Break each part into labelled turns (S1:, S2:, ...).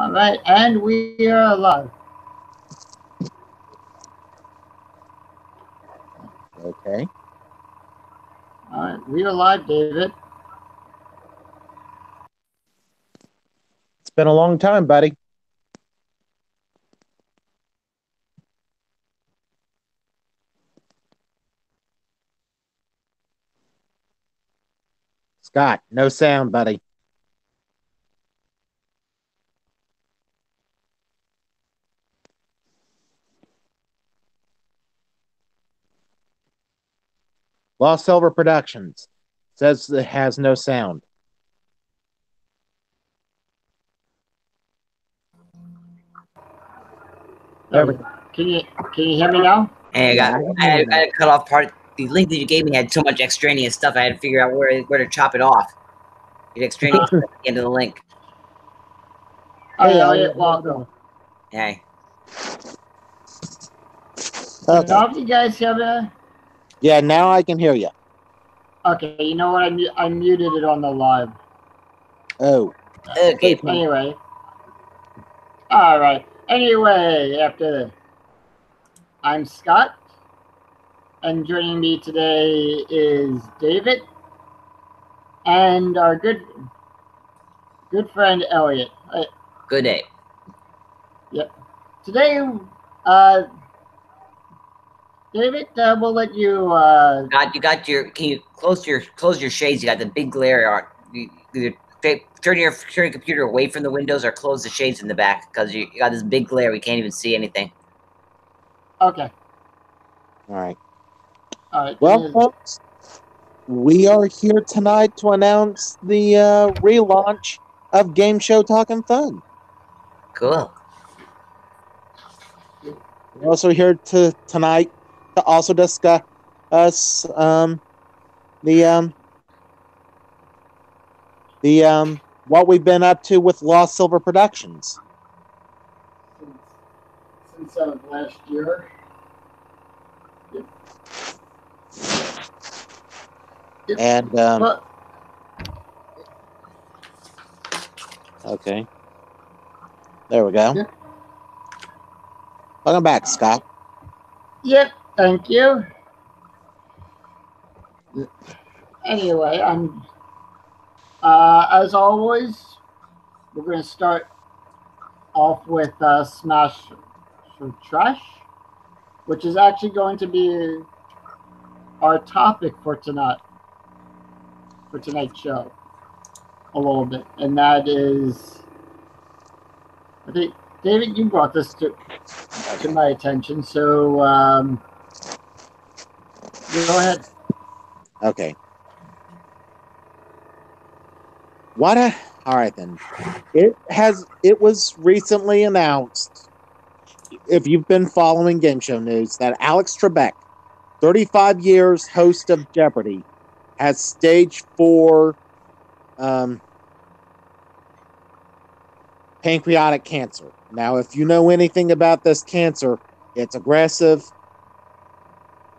S1: All right, and we are live.
S2: Okay.
S1: All right, we are live, David.
S2: It's been a long time, buddy. Scott, no sound, buddy. Lost Silver Productions says it has no sound.
S1: There we go. Can you hear me now?
S3: Hey, I had to cut off part. The link that you gave me had so much extraneous stuff. I had to figure out where to chop it off. Get extraneous stuff at the end of the link.
S1: Hey, Elliot, welcome.
S3: Hey.
S1: Okay. Now, if you guys have a...
S2: Yeah, now I can hear you.
S1: Okay, you know what? I muted it on the live.
S2: Oh.
S3: Okay.
S1: Anyway. All right. Anyway, after I'm Scott, and joining me today is David and our good friend Elliot.
S3: Good day.
S1: Yep. Today, David, we'll let you.
S3: You got your. Can you close your shades? You got the big glare on. You turn your computer away from the windows or close the shades in the back because you got this big glare. We can't even see anything.
S1: Okay.
S2: All right.
S1: All right.
S2: Well, folks, we are here tonight to announce the relaunch of Game Show Talking Fun.
S3: Cool.
S2: We're also here tonight to also discuss what we've been up to with Lost Silver Productions
S1: since last year. Yep.
S2: And okay, there we go.
S1: Yep.
S2: Welcome back, Scott.
S1: Yep, thank you. Anyway, I'm as always, we're going to start off with Smash or Trash, which is actually going to be our topic for tonight's show a little bit, and that is, I think, David, you brought this to my attention, so go ahead.
S2: Okay. All right then. It was recently announced, if you've been following game show news, that Alex Trebek, 35 years host of Jeopardy, has stage 4 pancreatic cancer. Now, if you know anything about this cancer, it's aggressive,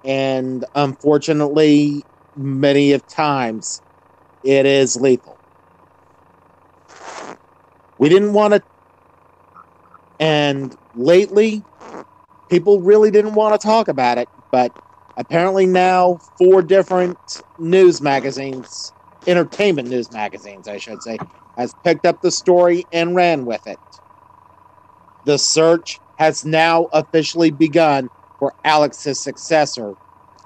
S2: and unfortunately, many of times, it is lethal. We didn't want to, and lately, people really didn't want to talk about it, but apparently now 4 different news magazines, entertainment news magazines, I should say, has picked up the story and ran with it. The search has now officially begun for Alex's successor.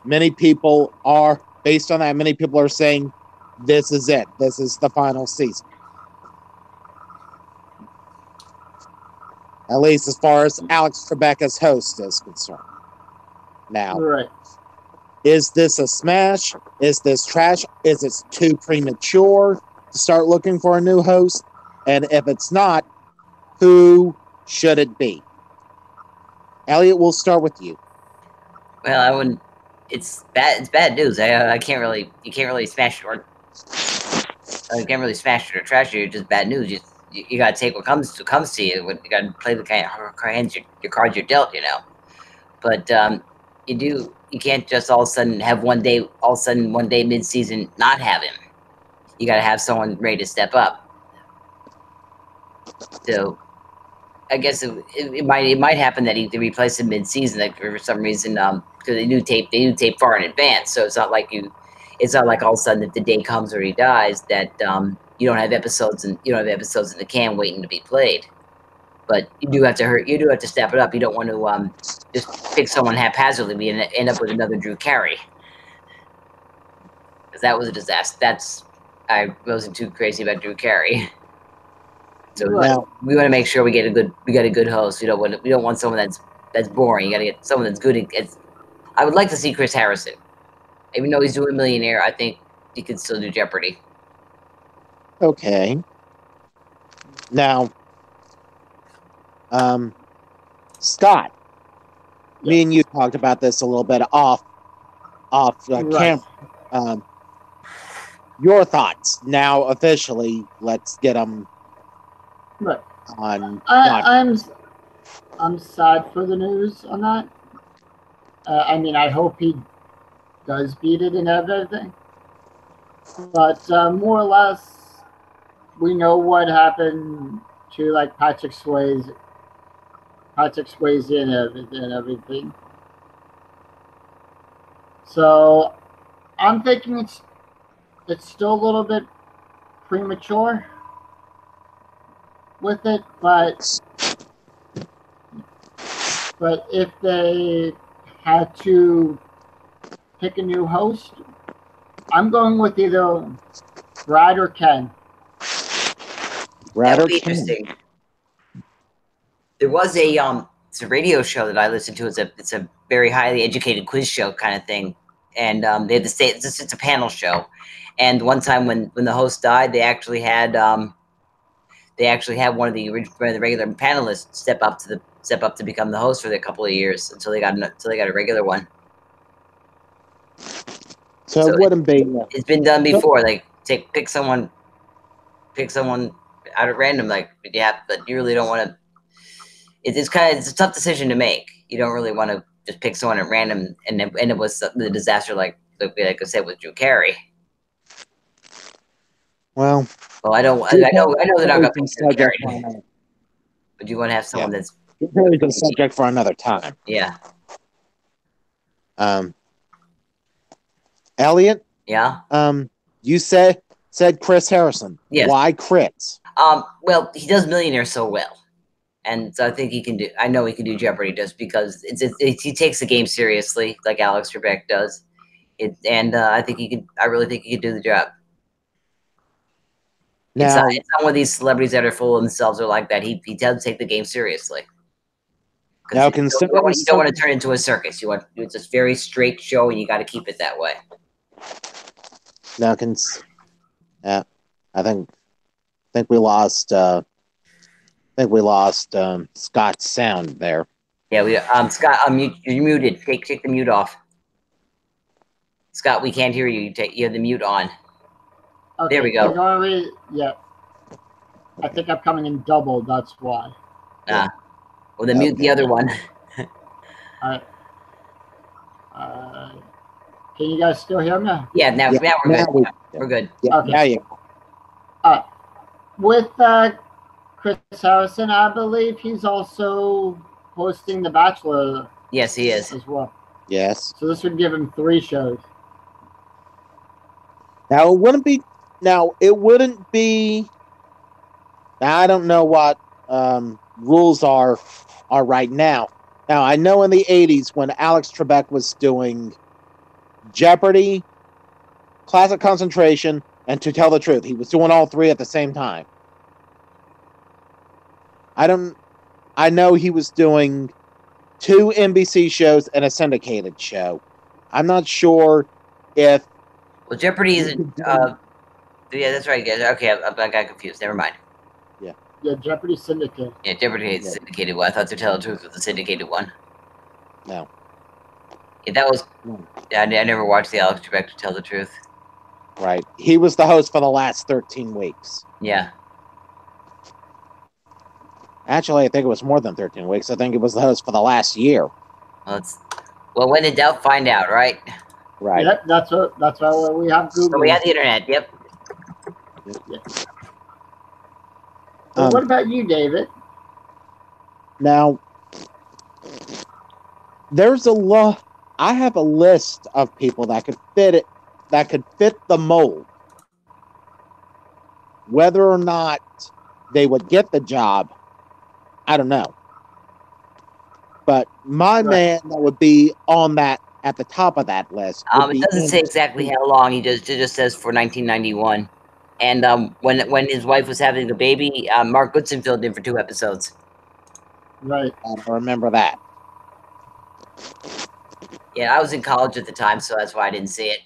S2: Many people are, based on that, many people are saying this is it. This is the final season. At least as far as Alex Trebek as host is concerned. Now,
S1: right.
S2: Is this a smash? Is this trash? Is it too premature to start looking for a new host? And if it's not, who should it be? Elliot, we'll start with you.
S3: Well, I wouldn't. It's bad. It's bad news. I can't really. You can't really smash it or. You can't really smash it or trash it. It's just bad news. You gotta take what comes to you. You gotta play the kind of hands your cards you're dealt. You know. But you can't just all of a sudden have one day mid-season not have him. You got to have someone ready to step up. So I guess it might happen that they replace him mid-season, like for some reason, because they do tape far in advance, so it's not like all of a sudden if the day comes where he dies that you don't have episodes in the can waiting to be played. But you do have to step it up. You don't want to just pick someone haphazardly and end up with another Drew Carey, because that was a disaster. I wasn't too crazy about Drew Carey. So
S2: Now,
S3: we want to make sure we get a good host. We don't want someone that's boring. You got to get someone that's good. I would like to see Chris Harrison, even though he's doing Millionaire. I think he could still do Jeopardy.
S2: okay. Now, Scott, me and you talked about this a little bit off
S1: Right.
S2: camera. Your thoughts now officially. Let's get them
S1: Right.
S2: on.
S1: I'm sad for the news on that. I mean, I hope he does beat it and everything. But more or less, we know what happened to like Patrick Swayze and everything. So I'm thinking it's still a little bit premature with it, but if they had to pick a new host, I'm going with either Brad or Ken.
S2: Brad
S3: That
S2: or
S3: would be
S2: Ken?
S3: interesting. There was it's a radio show that I listened to. It's a very highly educated quiz show kind of thing, and they had to say it's a panel show. And one time when the host died, they actually had one of the regular panelists step up to become the host for a couple of years until they got a regular one.
S2: So it wouldn't be.
S3: It's been done before. Like pick someone out at random. Like but you really don't want to. It's a tough decision to make. You don't really want to just pick someone at random and then end up with the disaster like I said with Drew Carey.
S2: Well,
S3: I know they're not going to pick Drew Carey. But you want to have someone that's
S2: really the subject for another time.
S3: Yeah.
S2: Elliot.
S3: Yeah.
S2: You said Chris Harrison.
S3: Yes.
S2: Why Chris?
S3: Well, he does Millionaire so well, and so I think he can do. I know he can do Jeopardy just because he takes the game seriously, like Alex Trebek does. I think he could. I really think he could do the job.
S2: Now,
S3: it's not one of these celebrities that are full of themselves or like that. He does take the game seriously.
S2: Now,
S3: you don't want to turn it into a circus. It's a very straight show, and you got to keep it that way.
S2: Now, I think we lost. Scott's sound there.
S3: Yeah, Scott, you're muted. Take the mute off. Scott, we can't hear you. You have the mute on.
S1: Okay,
S3: there we go.
S1: Yeah. I think I'm coming in double. That's why.
S3: Well, then mute the other one.
S1: All right. Can you guys still hear me?
S3: Yeah, now we're good. We're good.
S2: Yeah,
S1: okay.
S2: Now you.
S1: With Chris Harrison, I believe he's also hosting The Bachelor.
S3: Yes, he is
S1: as well.
S2: Yes.
S1: So this would give him 3 shows.
S2: Now it wouldn't be. Now I don't know what rules are right now. Now I know in the '80s when Alex Trebek was doing Jeopardy, Classic Concentration, and To Tell the Truth, he was doing all 3 at the same time. I know he was doing 2 NBC shows and a syndicated show. I'm not sure if.
S3: Well, Jeopardy isn't. Yeah, that's right, guys. Okay, I got confused. Never mind.
S1: Yeah, Jeopardy syndicated.
S3: Yeah, Jeopardy is syndicated one. I thought To Tell the Truth was the syndicated one.
S2: No.
S3: Yeah, that was. Yeah, I never watched the Alex Trebek To Tell the Truth.
S2: Right. He was the host for the last 13 weeks.
S3: Yeah.
S2: Actually, I think it was more than 13 weeks. I think it was the host for the last year.
S3: Well, when in doubt, find out, right?
S2: Right.
S1: Yep, that's why we have Google.
S3: So we have the internet. Yep.
S1: Yeah. So what about you, David?
S2: Now, there's a lot. I have a list of people that could fit it, that could fit the mold. Whether or not they would get the job, I don't know. But my man that would be on that at the top of that list. Would
S3: It
S2: be
S3: doesn't say
S2: Anderson
S3: exactly
S2: Cooper.
S3: how long. It just says for 1991. And when his wife was having the baby, Mark Goodson filled in for 2 episodes.
S1: Right.
S2: I remember that.
S3: Yeah, I was in college at the time, so that's why I didn't see it.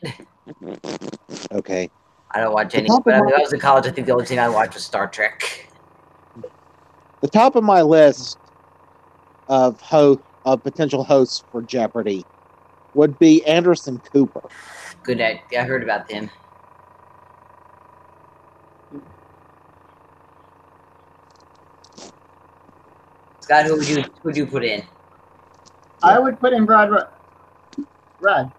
S2: Okay.
S3: I don't watch
S2: The
S3: any.
S2: top of
S3: But
S2: my-
S3: when I was in college, I think the only thing I watched was Star Trek.
S2: The top of my list of potential hosts for Jeopardy would be Anderson Cooper.
S3: Good, I heard about him. Scott, who would you put in?
S1: I would put in Brad. Red.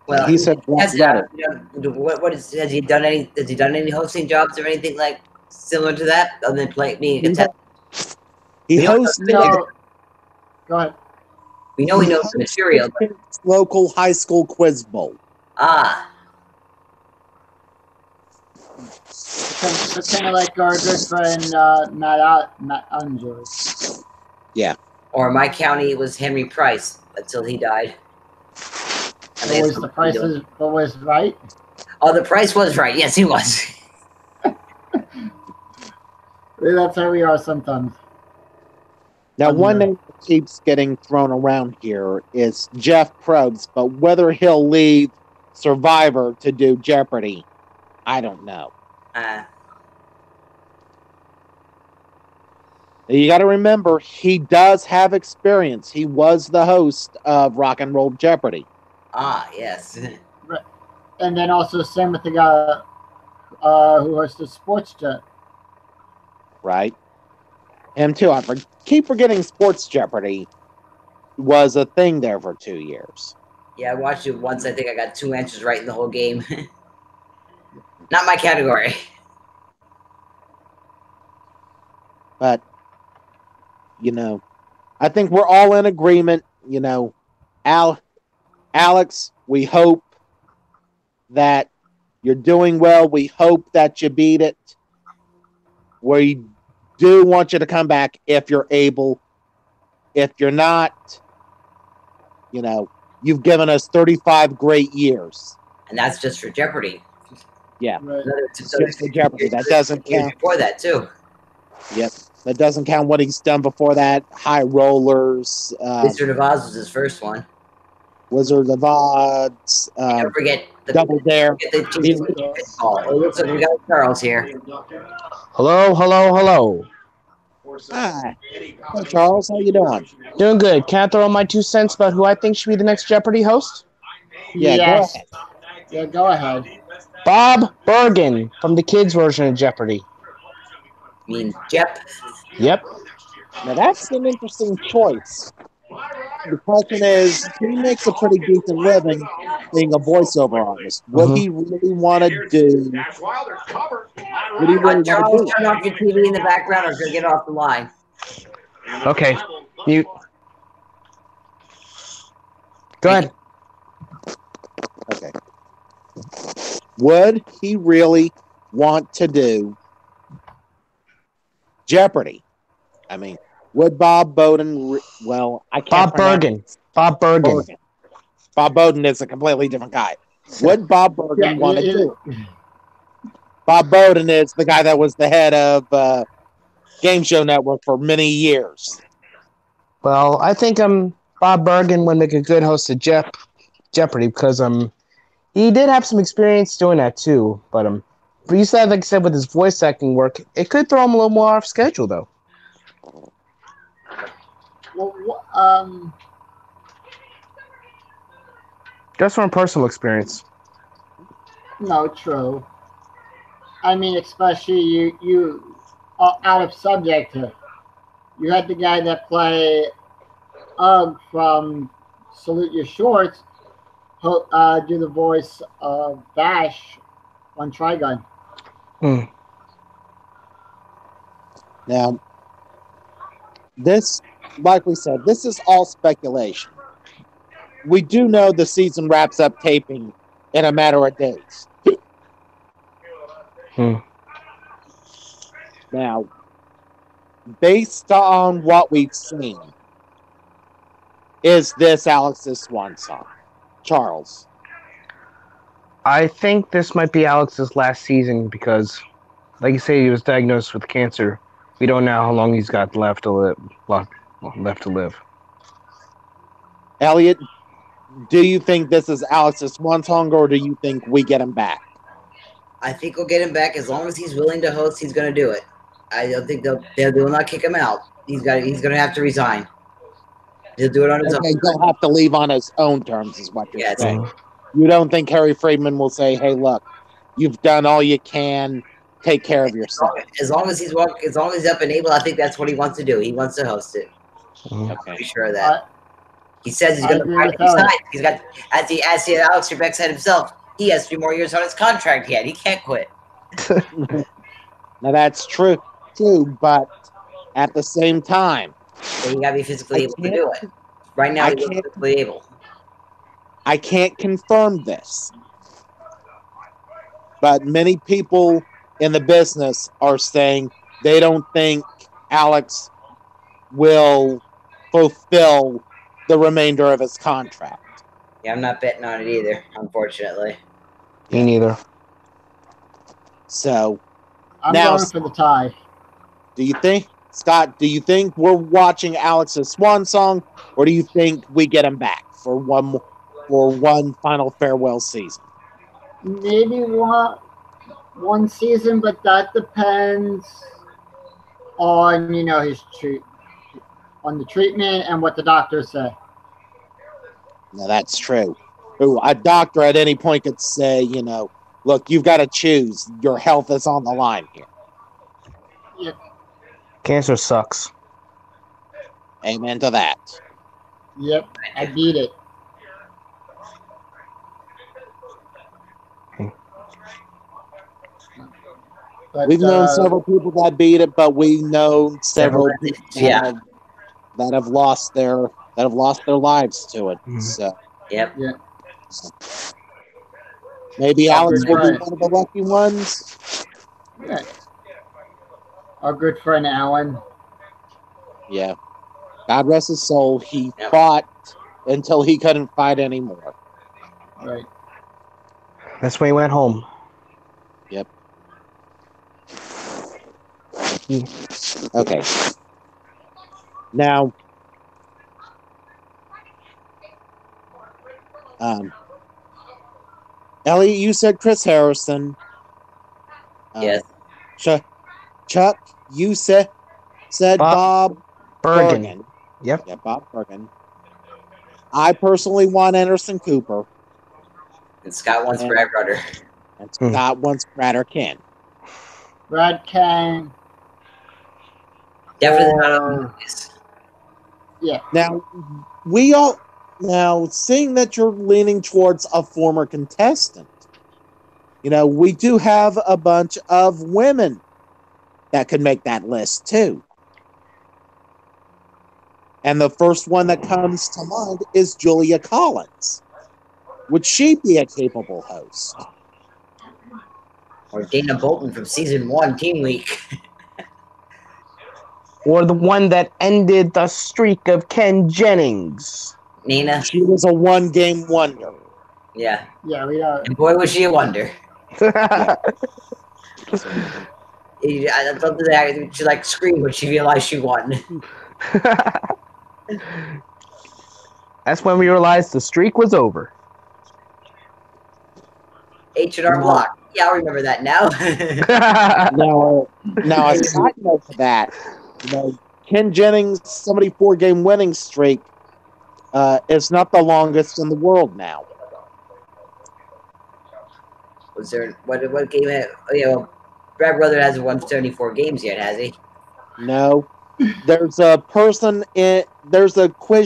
S3: Well,
S2: He said Brad Rutter.
S3: What is has he done any hosting jobs or anything like similar to that other than being a contestant?
S2: He
S3: We know
S2: hosts
S1: No. Go ahead.
S3: We know he knows the material. But,
S2: local high school quiz bowl.
S1: It's kind of like our good friend Matt Unjoy.
S3: or my county was Henry Price until he died. And they had
S1: Always the
S3: something to
S1: price
S3: do with-
S1: is always right.
S3: Oh, the price was right. Yes, he was.
S1: That's how we are sometimes.
S2: Now,
S1: Okay.
S2: one name that keeps getting thrown around here is Jeff Probst, but whether he'll leave Survivor to do Jeopardy, I don't know. You got to remember, he does have experience. He was the host of Rock and Roll Jeopardy.
S3: Yes.
S1: And then also same with the guy who hosted Sports Jet.
S2: Right? Him too. Keep forgetting Sports Jeopardy was a thing there for 2 years.
S3: Yeah, I watched it once. I think I got 2 answers right in the whole game. Not my category.
S2: But, I think we're all in agreement. Alex, we hope that you're doing well. We hope that you beat it. We do want you to come back if you're able. If you're not, you've given us 35 great years.
S3: And that's just for Jeopardy.
S2: Yeah.
S1: Right.
S2: Just for Jeopardy. That doesn't count.
S3: Before that, too.
S2: Yep. That doesn't count what he's done before that. High Rollers.
S3: Wizard of Oz was his first one.
S2: Wizard of Oz.
S3: Don't forget the
S2: Double Dare.
S3: Oh, it looks like we got Charles here.
S4: Hello.
S2: Hi. Hey, Charles. How you doing?
S4: Doing good. Can I throw in my 2 cents about who I think should be the next Jeopardy host?
S2: Yeah,
S1: Yes.
S2: go ahead.
S1: Yeah, go ahead.
S4: Bob Bergen from the kids' version of Jeopardy.
S3: I mean, Jep.
S4: Yep.
S2: Now, that's an interesting choice. The question is, he makes a pretty decent living being a voiceover artist. Would he really want to do? Would he really want to
S3: Charles,
S2: do?
S3: turn off your TV in the background or you'll get off the line.
S4: Okay. Mute. Go ahead.
S2: Okay. Would he really want to do Jeopardy? I mean, would Bob Bowden? I can't.
S4: Bob Bergen. Bob Bergen.
S2: Bob Bowden is a completely different guy. Would Bob Bergen want to do it? Bob Bowden is the guy that was the head of Game Show Network for many years.
S4: Well, I think Bob Bergen would make a good host of Jeopardy because he did have some experience doing that too. But you said, like I said, with his voice acting work, it could throw him a little more off schedule though.
S1: Well,
S4: Just from personal experience.
S1: no, true. I mean, especially you out of subject here. You had the guy that played from Salute Your Shorts do the voice of Dash on Trigun.
S2: Now, this, like we said, this is all speculation. We do know the season wraps up taping in a matter of days. Now, based on what we've seen, is this Alex's swan song? Charles.
S4: I think this might be Alex's last season because, like you say, he was diagnosed with cancer. We don't know how long he's got left to live. Left to live.
S2: Elliot, do you think this is Alex's swan song, or do you think we get him back?
S3: I think we'll get him back as long as he's willing to host. He's going to do it. I don't think they will not kick him out. He's going to have to resign. He'll do it on his
S2: Okay,
S3: own.
S2: he'll have to leave on his own terms, is what you're
S3: Yeah,
S2: saying. You don't think Harry Friedman will say, "Hey, look, you've done all you can. Take care of yourself."
S3: As long as he's up and able, I think that's what he wants to do. He wants to host it. I'm
S2: Okay.
S3: pretty sure of that. He says he's
S1: I
S3: going to
S1: agree
S3: fight
S1: with
S3: his
S1: that.
S3: side. He's got, as Alex Trebek said himself, he has 3 more years on his contract yet. He can't quit.
S2: Now that's true, but at the same time,
S3: So he got to be physically
S2: I
S3: able to
S2: can't-
S3: do it. Right now,
S2: I
S3: he's
S2: can't-
S3: physically able.
S2: I can't confirm this, but many people in the business are saying they don't think Alex will fulfill the remainder of his contract.
S3: Yeah, I'm not betting on it either, unfortunately.
S4: Me neither.
S2: So,
S1: I'm
S2: Now-
S1: going for the tie.
S2: do you think, Scott, do you think we're watching Alex's swan song, or do you think we get him back for one final farewell season?
S1: Maybe one season, but that depends on his on the treatment and what the doctors say.
S2: No, that's true. Ooh, a doctor at any point could say, look, you've got to choose. Your health is on the line here.
S4: Cancer sucks.
S2: Amen to that.
S1: Yep, I beat it. But,
S2: We've known several people that beat it, but we know several people
S3: Yeah.
S2: that have lost their lives to it.
S4: Mhm.
S2: So
S3: Yep.
S2: maybe
S1: Yeah,
S2: Alex will be
S1: right.
S2: one of the lucky ones.
S1: Yeah. Our good friend Alan.
S2: Yeah. God rest his soul. He
S3: Yep.
S2: fought until he couldn't fight anymore.
S1: Right.
S4: That's when he went home.
S2: Okay. Now, Elliot, you said Chris Harrison.
S3: Yes.
S2: Chuck, you said Bob
S4: Bergen.
S2: Bergen.
S4: Yep.
S2: Yeah, Bob Bergen. I personally want Anderson Cooper,
S3: And Scott wants Brad Rutter.
S2: and Scott wants Brad or Ken.
S1: Brad Ken.
S3: Definitely not on
S1: Or-
S3: the movies.
S2: Now, seeing that you're leaning towards a former contestant, we do have a bunch of women that could make that list too. And the first one that comes to mind is Julia Collins. Would she be a capable host?
S3: Or Dana Bolton from season 1, Team Week.
S4: Or the one that ended the streak of Ken Jennings.
S3: Nina.
S2: She was a one-game wonder.
S3: Yeah.
S1: Yeah, we are.
S3: And boy, was she a wonder. I thought that she screamed when she realized she won.
S4: That's when we realized the streak was over.
S3: H&R Block. Yeah, I'll remember that now.
S2: Now, a side note to that, Ken Jennings' 74-game winning streak is not the longest in the world now.
S3: Was there what game? Oh yeah, well, Brad Rutter hasn't won 74 games yet, has he?
S2: No. There's a quiz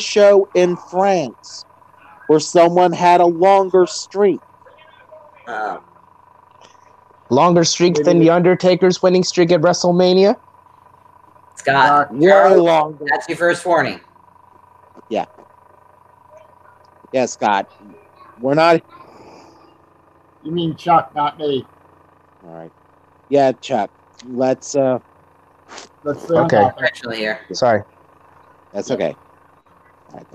S2: show in France where someone had a longer streak.
S4: Longer streak than The Undertaker's winning streak at WrestleMania?
S3: Scott,
S2: Way
S3: Charles,
S2: longer.
S3: that's your first warning.
S2: Yeah, Scott. We're not.
S1: You mean Chuck, not me.
S2: All right. Yeah, Chuck. Let's.
S1: Let's stay on
S4: Okay.
S1: topic.
S3: Professional here.
S4: Sorry.
S2: That's okay. All right,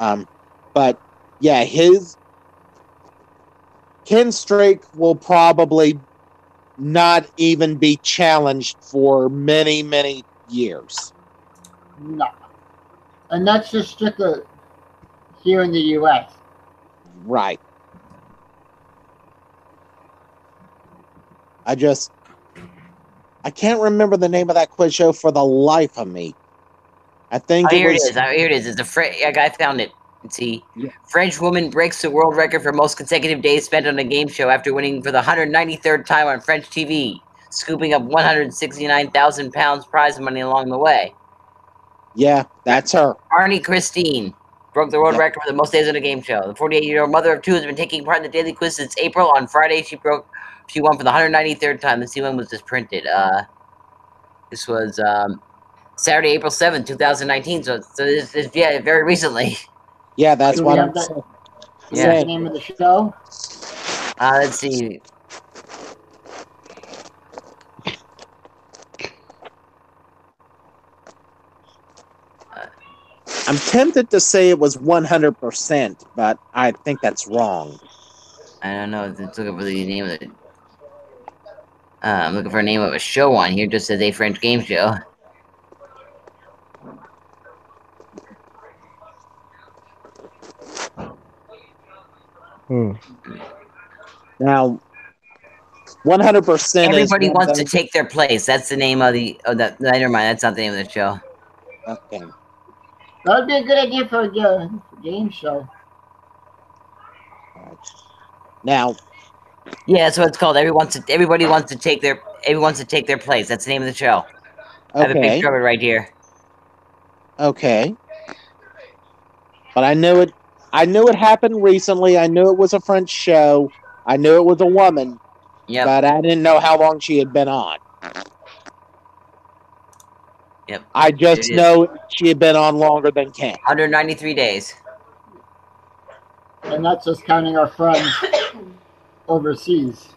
S2: then. But yeah, his Ken Strake will probably not even be challenged for many, many years.
S1: No. And that's just strictly here in the U.S.
S2: Right. I can't remember the name of that quiz show for the life of me. I think
S3: Oh, here
S2: was.
S3: it is. Here it is. It's a I found it. Let's see.
S2: Yeah.
S3: French woman breaks the world record for most consecutive days spent on a game show after winning for the 193rd time on French TV, scooping up 169,000 pounds prize money along the way.
S2: Yeah, that's her.
S3: Arnie Christine broke the world
S2: Yep.
S3: record for the most days on a game show. The 48-year-old mother of two has been taking part in the daily quiz since April. On Friday, she won for the 193rd time. Let's see when was this printed. This was Saturday, April 7th, 2019. So this is, yeah, very recently.
S2: Yeah, that's
S1: Do
S2: what
S1: we
S2: I'm
S1: have that?
S2: saying.
S1: Is that the name of the show?
S3: Let's see.
S2: I'm tempted to say it was 100%, but I think that's wrong.
S3: I don't know. Let's look for the name of it. I'm looking for a name of a show on here. Just says a French game show.
S2: Now, 100%.
S3: Everybody wants to take their place. That's the name of the. Oh, that. Never mind. That's not the name of the show.
S2: Okay.
S1: That would be a good idea for a game show.
S2: Now,
S3: Yeah, that's what it's called. Everybody wants to take their place. That's the name of the show. I have a
S2: okay,
S3: picture of it right here.
S2: okay. But I knew it. I knew it happened recently. I knew it was a French show. I knew it was a woman.
S3: Yep.
S2: But I didn't know how long she had been on.
S3: Yep.
S2: I just know she had been on longer than Ken.
S3: 193 days.
S1: And that's just counting our friends overseas.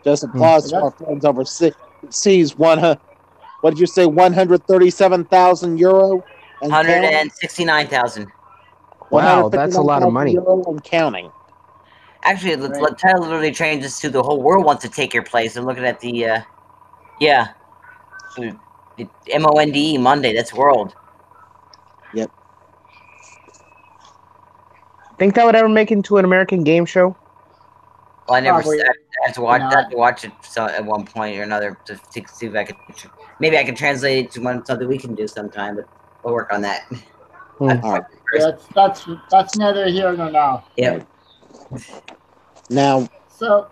S2: Just applause to our friends overseas. What did you say? 137,000 euro.
S3: 169,000.
S4: Wow, that's a lot of money.
S2: Euro and counting.
S3: Actually, the title literally changes to "The Whole World Wants to Take Your Place." I'm looking at the, the MONDE Monday. That's world.
S2: Yep.
S4: Think that would ever make it into an American game show?
S3: Well, I
S1: Probably
S3: have to watch it at one point or another to see if I can. Maybe I can translate it to something we can do sometime, but we'll work on that.
S2: All right.
S1: That's neither here nor now.
S3: Yep.
S2: Now,
S1: So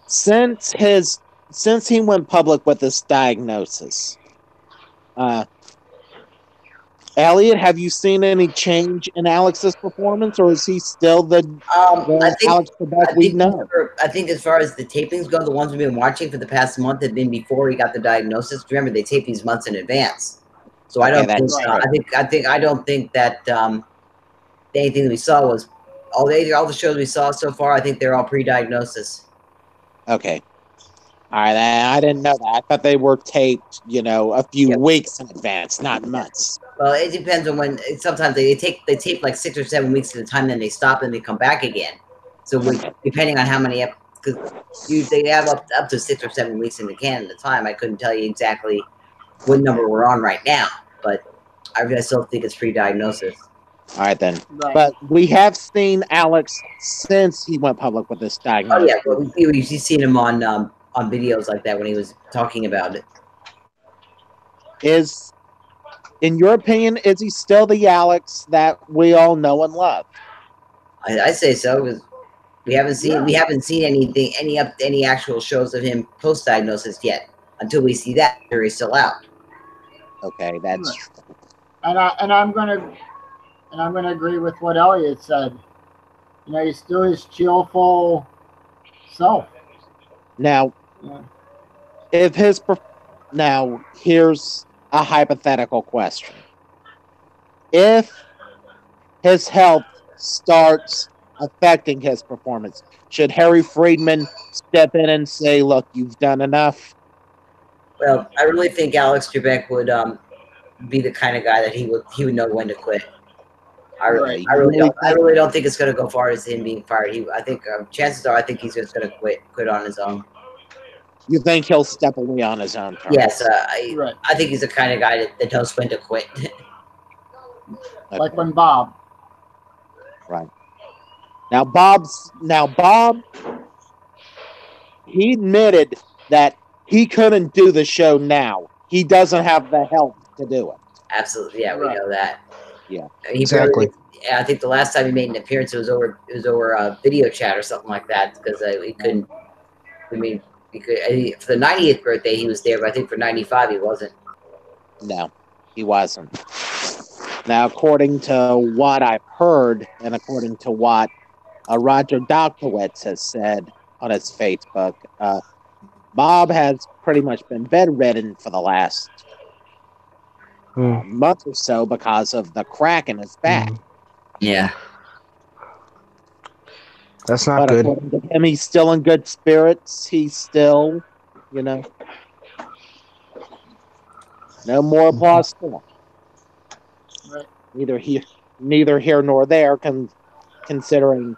S2: since he went public with this diagnosis, Elliot, have you seen any change in Alex's performance, or is he still the Alex Trebek we know?
S3: I think as far as the tapings go, the ones we've been watching for the past month have been before he got the diagnosis. Remember, they tape these months in advance, so I don't think. I don't think that anything that we saw was all the shows we saw so far. I think they're all pre-diagnosis.
S2: Okay. All right, I didn't know that. I thought they were taped, a few weeks in advance, not months.
S3: Well, it depends on when. Sometimes they tape like 6 or 7 weeks at a time, then they stop and they come back again. So depending on how many, because they have up to 6 or 7 weeks in the can at a time. I couldn't tell you exactly what number we're on right now, but I still think it's pre-diagnosis.
S2: All right, then.
S1: right.
S2: But we have seen Alex since he went public with this diagnosis.
S3: Oh yeah, well, we've seen him on videos like that when he was talking about it. In your opinion, is he still the Alex that we all know and love? I say so, because we haven't seen any actual shows of him post diagnosis yet. Until we see that, the jury's still out. Okay, that's true.
S1: And I'm gonna agree with what Elliot said. he's still his cheerful self.
S2: Now,
S1: Yeah.
S2: if his now here's a hypothetical question: if his health starts affecting his performance, should Harry Friedman step in and say, "Look, you've done enough"?
S3: Well, I really think Alex Trebek would be the kind of guy that he would know when to quit. I really,
S1: Right.
S3: I really
S2: Really
S3: don't. I really don't think it's going to go far as him being fired. I think chances are, I think he's just going to quit on his own.
S2: You think he'll step away on his own terms?
S3: Yes,
S1: Right.
S3: I think he's the kind of guy that knows when to quit.
S1: Like when Bob.
S2: Right. Now Bob, he admitted that he couldn't do the show now. He doesn't have the health to do it.
S3: Absolutely, yeah, we
S1: Right.
S3: know that.
S2: Yeah.
S3: He
S4: Exactly.
S3: I think the last time he made an appearance, it was over video chat or something like that because he couldn't. I mean, for the 90th birthday he was there, but I think for 95 he wasn't.
S2: No, he wasn't. Now, according to what I've heard, and according to what Roger Dokowitz has said on his Facebook, Bob has pretty much been bedridden for the last month or so because of the crack in his back.
S3: Yeah.
S4: That's not
S2: But
S4: good.
S2: according to him, he's still in good spirits. He's still, no more applause for him.
S1: Right.
S2: Neither here nor there, considering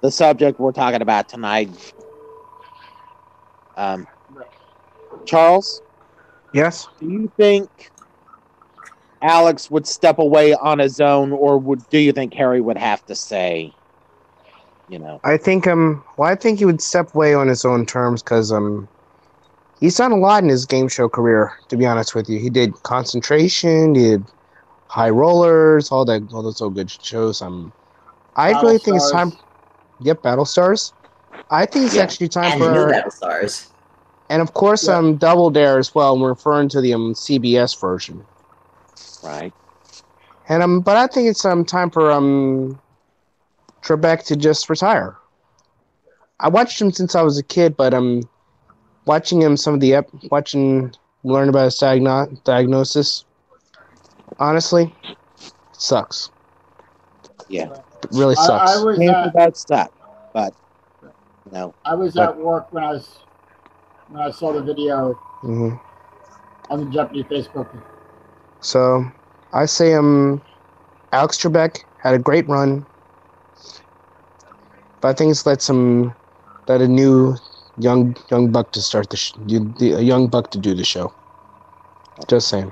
S2: the subject we're talking about tonight. Charles,
S4: Yes.
S2: do you think Alex would step away on his own, or do you think Harry would have to say,
S4: I think I think he would step away on his own terms because he's done a lot in his game show career. To be honest with you, he did Concentration, he did High Rollers, all those so good shows. I really think it's time. Yep, Battlestars. I think it's actually time
S3: And
S4: for
S3: the new Battlestars.
S4: And of course,
S1: Yeah.
S4: Double Dare as well. I'm referring to the CBS version.
S2: right?
S4: And but I think it's time for Trebek to just retire. I watched him since I was a kid, but watching him learn about his diagnosis. Honestly, it sucks.
S2: Yeah,
S4: It really sucks.
S1: I was
S2: painful bad stuff, but
S1: I was at work when I saw the video
S4: Mhm.
S1: on the Jeopardy Facebook.
S4: So I say Alex Trebek had a great run, but I think it's let a new young buck to start a young buck to do the show. Just saying.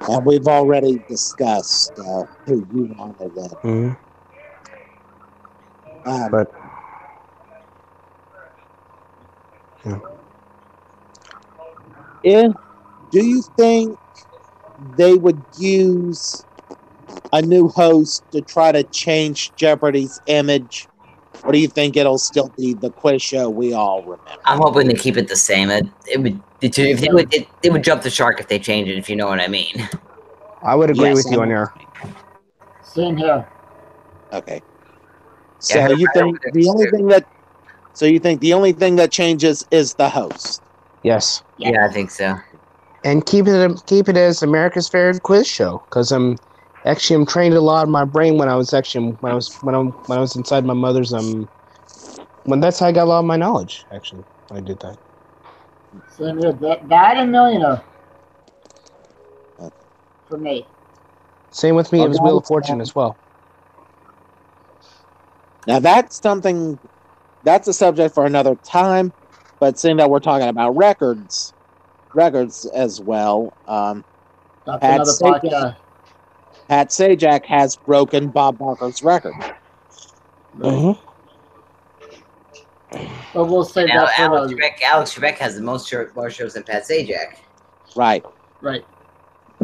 S2: And we've already discussed who you wanted that.
S4: Mm-hmm. But
S2: Do you think they would use a new host to try to change Jeopardy's image? Or do you think it'll still be the quiz show we all remember?
S3: I'm hoping to keep it the same. They would jump the shark if they change it. If you know what I mean.
S4: I would agree
S2: Yes,
S4: with you on there.
S1: Same here.
S2: Okay. So
S3: Yeah,
S2: you
S3: I
S2: think
S3: don't
S2: the only
S3: think
S2: thing that the only thing that changes is the host?
S4: Yes.
S3: Yeah, I think so.
S4: And keep it as America's favorite quiz show, because I'm trained a lot of my brain when I was inside my mother's when that's how I got a lot of my knowledge. Actually, when I did that.
S1: Same here. That and Millionaire for me.
S4: Same with me. It was
S2: Okay.
S4: Wheel of Fortune as well.
S2: Now that's a subject for another time, but seeing that we're talking about records as well,
S1: That's
S2: Pat
S1: another
S2: Sajak.
S1: podcast.
S2: Pat Sajak has broken Bob Barker's record.
S4: Mm-hmm.
S1: But we'll save
S3: Now,
S1: that for another.
S3: Alex Trebek has the more shows than Pat Sajak.
S2: Right.
S1: Right.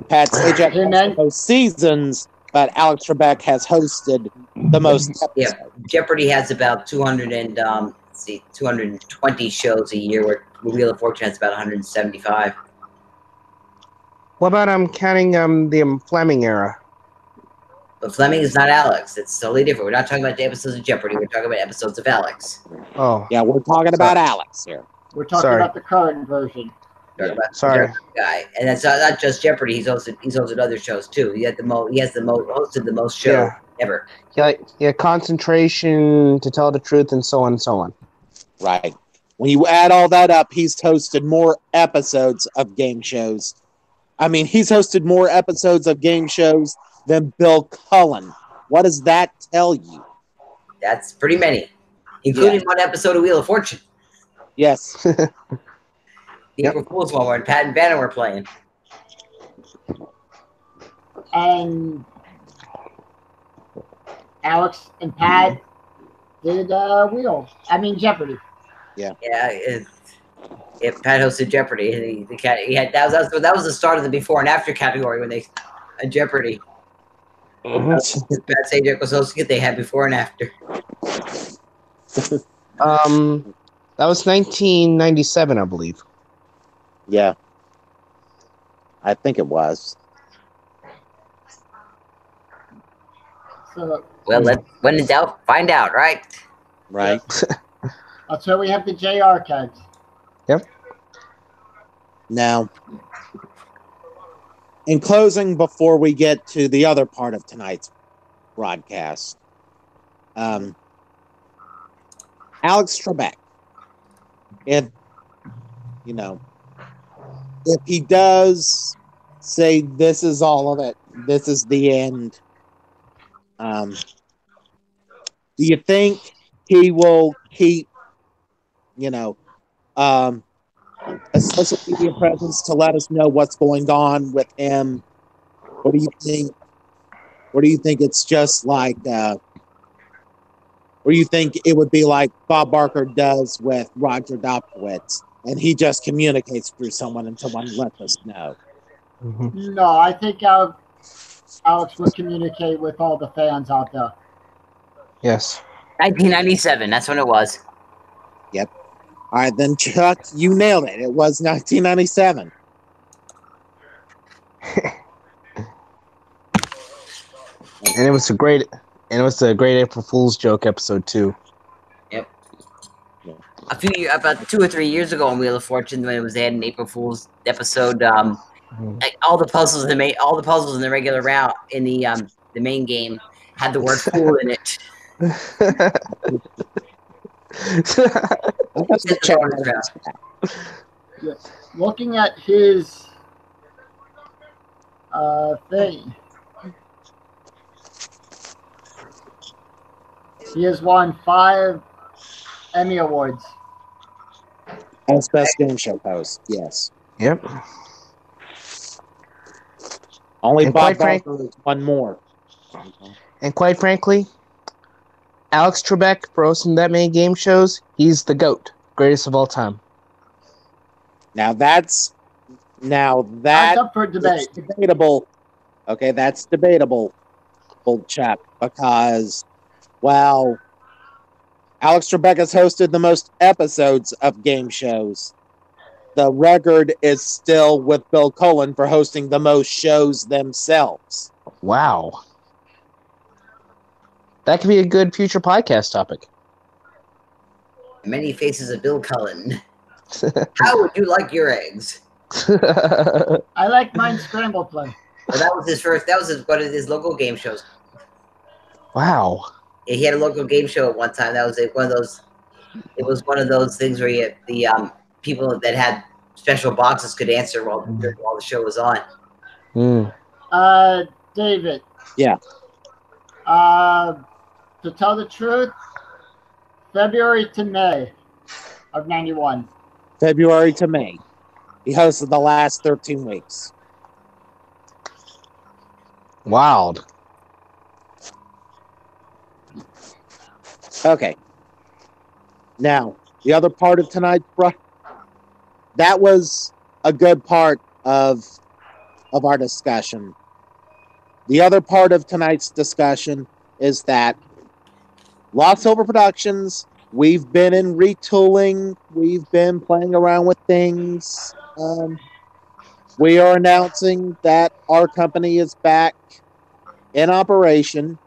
S2: Pat Sajak
S1: And
S2: has
S1: then-
S2: the most seasons, but Alex Trebek has hosted the most episodes.
S3: Yeah, Jeopardy has about 220 shows a year, where Wheel of Fortune has about 175.
S4: What about counting the Fleming era?
S3: But Fleming is not Alex. It's totally different. We're not talking about the episodes of Jeopardy. We're talking about episodes of Alex.
S4: Oh,
S2: Yeah, we're talking about Alex here.
S1: We're talking
S4: Sorry.
S1: about the current version.
S3: Talking about the
S4: sorry.
S3: Jeopardy guy, and that's not just Jeopardy. He's hosted other shows too. He hosted the most shows
S4: Yeah.
S3: ever.
S4: Yeah, concentration, to tell the truth, and so on and so on.
S2: Right. When you add all that up, he's hosted more episodes of game shows. I mean, he's hosted more episodes of game shows than Bill Cullen. What does that tell you?
S3: That's pretty many, including one episode of Wheel of Fortune.
S2: Yes.
S3: The
S4: Yep.
S3: April Fool's one where Pat and Bannon were playing.
S1: And Alex and Pat did Jeopardy.
S3: Yeah, Pat hosted Jeopardy. And he had that was the start of the before and after category when they Jeopardy. Pat Sajak was hosting it. They had before and after.
S4: That was 1997, I believe.
S2: Yeah. I think it was.
S1: So
S3: When in doubt, find out, right?
S2: Right.
S1: that's where we have the JR cards.
S2: Now, in closing, before we get to the other part of tonight's broadcast, Alex Trebek, if he does say this is all of it, this is the end, do you think he will keep, a social media presence to let us know what's going on with him? What do you think? Or do you think it's just like, or do you think it would be like Bob Barker does with Roger Dobkowitz, and he just communicates through someone and someone lets us know?
S4: Mm-hmm.
S1: No, I think Alex would communicate with all the fans out there.
S4: Yes.
S3: 1997. That's when it was.
S2: All right, then, Chuck, you nailed it. It was 1997.
S4: And it was a great April Fool's joke episode too.
S3: About 2 or 3 years ago on Wheel of Fortune, when they had an April Fool's episode, like all the puzzles in the regular round in the main game had the word "fool" in it.
S1: Looking at his thing, he has won 5 Emmy Awards.
S2: As best game show host, yes.
S4: Yep.
S2: Only
S4: And
S2: Bob
S4: quite
S2: Barker is one more.
S4: And quite frankly, Alex Trebek, for hosting that many game shows, he's the GOAT, greatest of all time.
S1: That's up for debate.
S2: Debatable. Okay, that's debatable, old chap, because, well, Alex Trebek has hosted the most episodes of game shows. The record is still with Bill Cullen for hosting the most shows themselves.
S4: Wow. That could be a good future podcast topic.
S3: Many faces of Bill Cullen. How would you like your eggs?
S1: I like mine scrambled play.
S3: Well, that was one of his local game shows.
S4: Wow.
S3: Yeah, he had a local game show at one time. That was one of those. It was one of those things where the people that had special boxes could answer while the show was on.
S1: David.
S2: Yeah.
S1: To tell the truth, February to May of 91.
S2: February to May. He hosted the last 13 weeks.
S4: Wild.
S2: Okay. Now, the other part of tonight's that was a good part of our discussion. The other part of tonight's discussion is that Lost Silver Productions, we've been in retooling, we've been playing around with things. We are announcing that our company is back in operation.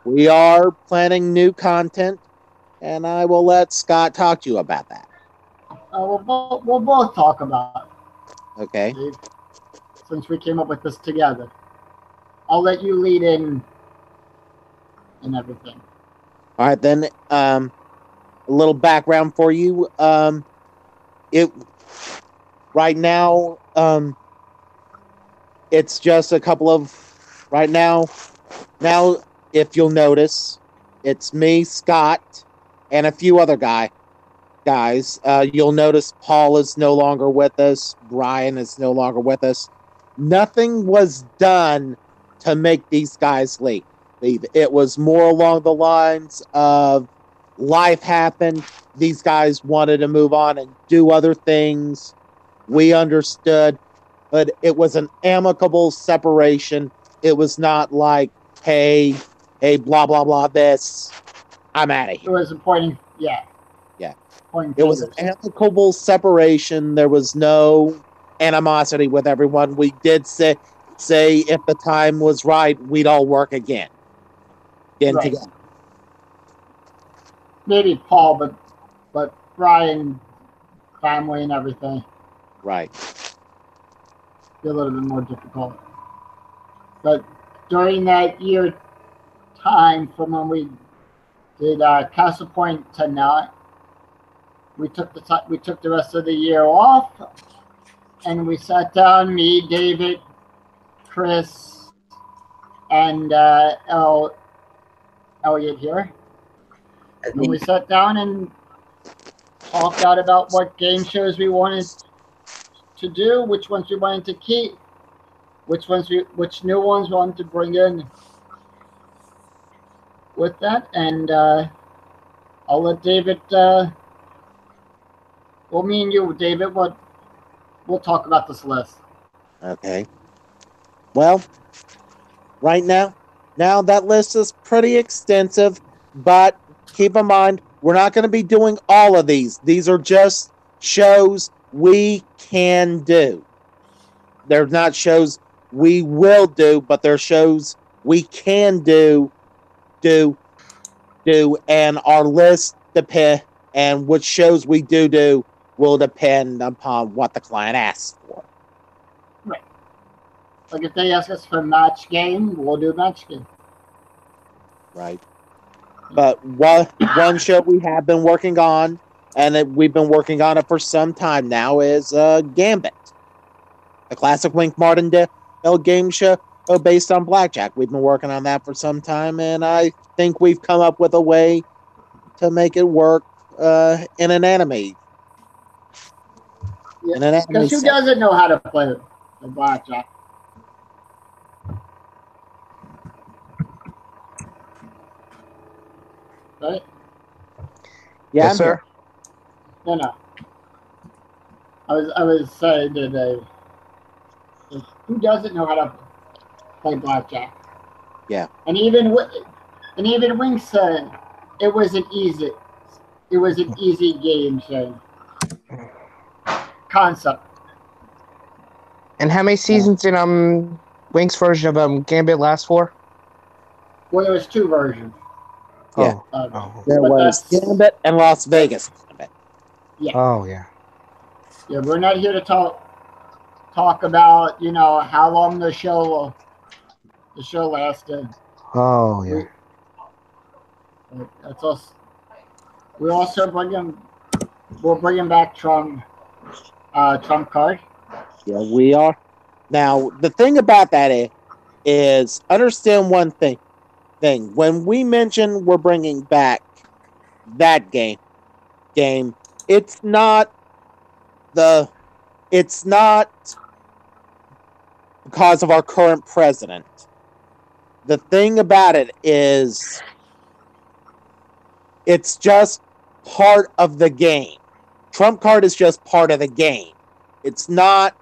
S2: We are planning new content, and I will let Scott talk to you about that.
S1: We'll both talk about
S2: Okay.
S1: it, Dave, since we came up with this together. I'll let you lead in and everything.
S2: All right, then. A little background for you. It right now. It's just a couple of right now. Now, if you'll notice, it's me, Scott, and a few other guys. You'll notice Paul is no longer with us. Brian is no longer with us. Nothing was done to make these guys leave. It was more along the lines of life happened. These guys wanted to move on and do other things. We understood, but it was an amicable separation. It was not like, hey, blah, blah, blah, this. I'm out of
S1: It
S2: here.
S1: was a pointing, yeah.
S2: Yeah.
S1: Pointing
S2: It was an
S1: fingers.
S2: amicable separation. There was no animosity with everyone. We did say if the time was right, we'd all work again.
S1: Right.
S2: Together.
S1: Maybe Paul, but Brian, family and everything,
S2: Right.
S1: be a little bit more difficult. But during that year time from when we did Castle Point to now, we took the rest of the year off, and we sat down, me, David, Chris, and Elliot here,
S3: I
S1: and we
S3: think
S1: sat down and talked out about what game shows we wanted to do, which ones we wanted to keep, which new ones we wanted to bring in with that, and I'll let David. Well, me and you, David, we'll talk about this list.
S2: Okay. Well, right now that list is pretty extensive, but keep in mind, we're not going to be doing all of these. These are just shows we can do. They're not shows we will do, but they're shows we can do, and our list and which shows we do will depend upon what the client asks for.
S1: Like if they ask us for match game, we'll do match game.
S2: Right. But one show we have been working on, and we've been working on it for some time now, is Gambit, a classic Wink Martindale game show based on blackjack. We've been working on that for some time, and I think we've come up with a way to make it work in an anime.
S1: Yeah,
S2: In an anime
S1: because who
S2: set.
S1: doesn't know how to play the blackjack? Right?
S2: Yeah,
S4: Yes,
S2: I'm
S4: sir.
S2: here.
S1: No. I was saying that who doesn't know how to play blackjack?
S2: Yeah.
S1: And even Wink said it was an easy game show concept.
S4: And how many seasons did Wink's version of Gambit last for?
S1: Well, there was two versions.
S2: Yeah.
S4: Oh.
S2: There
S1: But
S2: was
S1: that's-
S2: Gambit and Las Vegas Gambit.
S4: Oh, yeah.
S1: Yeah, we're not here to talk about how long the show lasted.
S4: Oh, yeah.
S1: That's us. We're also bringing back Trump card.
S2: Yeah, we are. Now, the thing about that is understand one thing. When we mention we're bringing back that game, it's not because of our current president. The thing about it is it's just part of the game. Trump card is just part of the game. It's not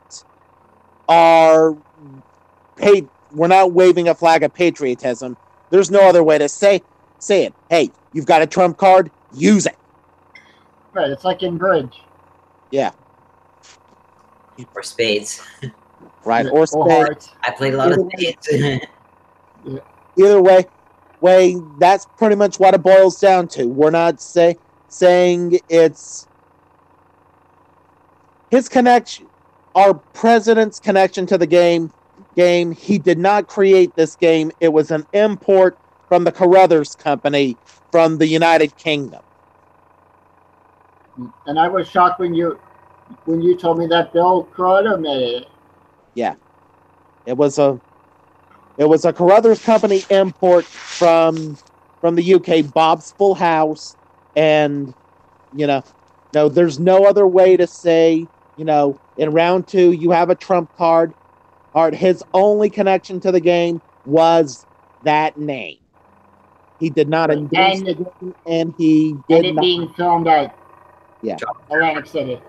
S2: we're not waving a flag of patriotism. There's no other way to say it. Hey, you've got a Trump card, use it.
S1: Right, it's like in bridge.
S2: Yeah.
S3: or spades.
S2: Right. Or spades.
S1: hearts.
S3: I played a lot of spades.
S1: Yeah.
S2: Either way, that's pretty much what it boils down to. We're not saying it's his connection, our president's connection to the game. He did not create this game. It was an import from the Carruthers Company from the United Kingdom.
S1: And I was shocked when you told me that Bill Carruthers made it.
S2: Yeah, it was a Carruthers Company import from the UK. Bob's Full House, and no, there's no other way to say. In round 2, you have a trump card. His only connection to the game was that name. He did not endorse the game, and he did
S1: and it
S2: not.
S1: being filmed at Atlantic City.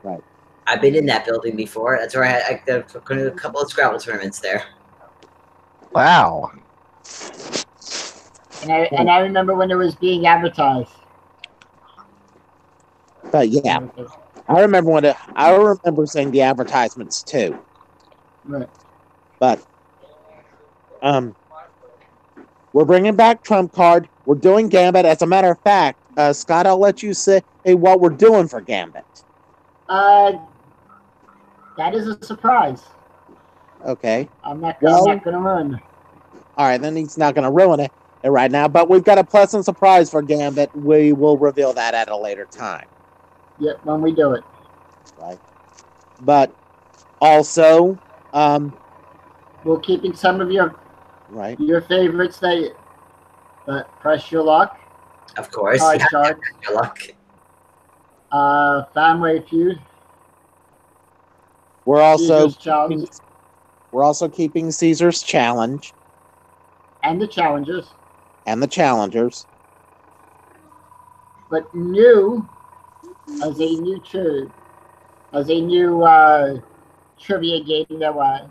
S2: Right.
S3: I've been in that building before. That's where I did a couple of Scrabble tournaments there.
S4: Wow.
S1: And I remember when it was being advertised.
S2: But yeah, I remember seeing the advertisements too.
S1: Right.
S2: But we're bringing back Trump Card. We're doing Gambit. As a matter of fact, Scott, I'll let you say what we're doing for Gambit.
S1: That is a surprise.
S2: Okay.
S1: I'm not going to ruin.
S2: All right, then he's not going to ruin it right now. But we've got a pleasant surprise for Gambit. We will reveal that at a later time.
S1: Yep, when we do it.
S2: Right. But also,
S1: we're keeping some of your favorites that Press Your Luck.
S3: Of course.
S1: Hard Shark.
S3: Your luck.
S1: Family Feud.
S2: We're also
S1: keeping
S2: Caesar's Challenge.
S1: And the Challengers. But new as a new trivia game that was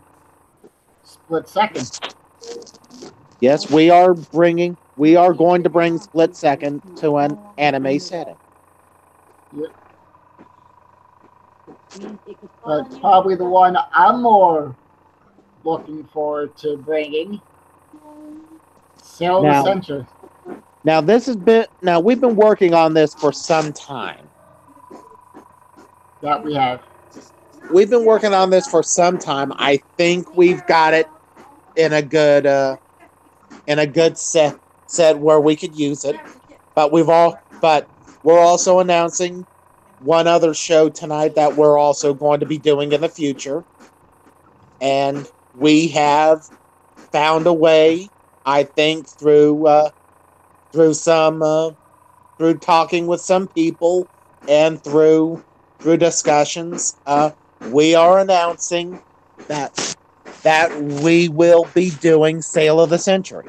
S1: Split Second.
S2: Yes, we are going to bring Split Second to an anime setting.
S1: Yep. But probably the one I'm more looking forward to bringing, Sail the Center.
S2: Now we've been working on this for some time.
S1: That we have.
S2: We've been working on this for some time. I think we've got it in a good set where we could use it. But we're also announcing one other show tonight that we're also going to be doing in the future. And we have found a way, I think, through talking with some people and through discussions, we are announcing that we will be doing Sale of the Century,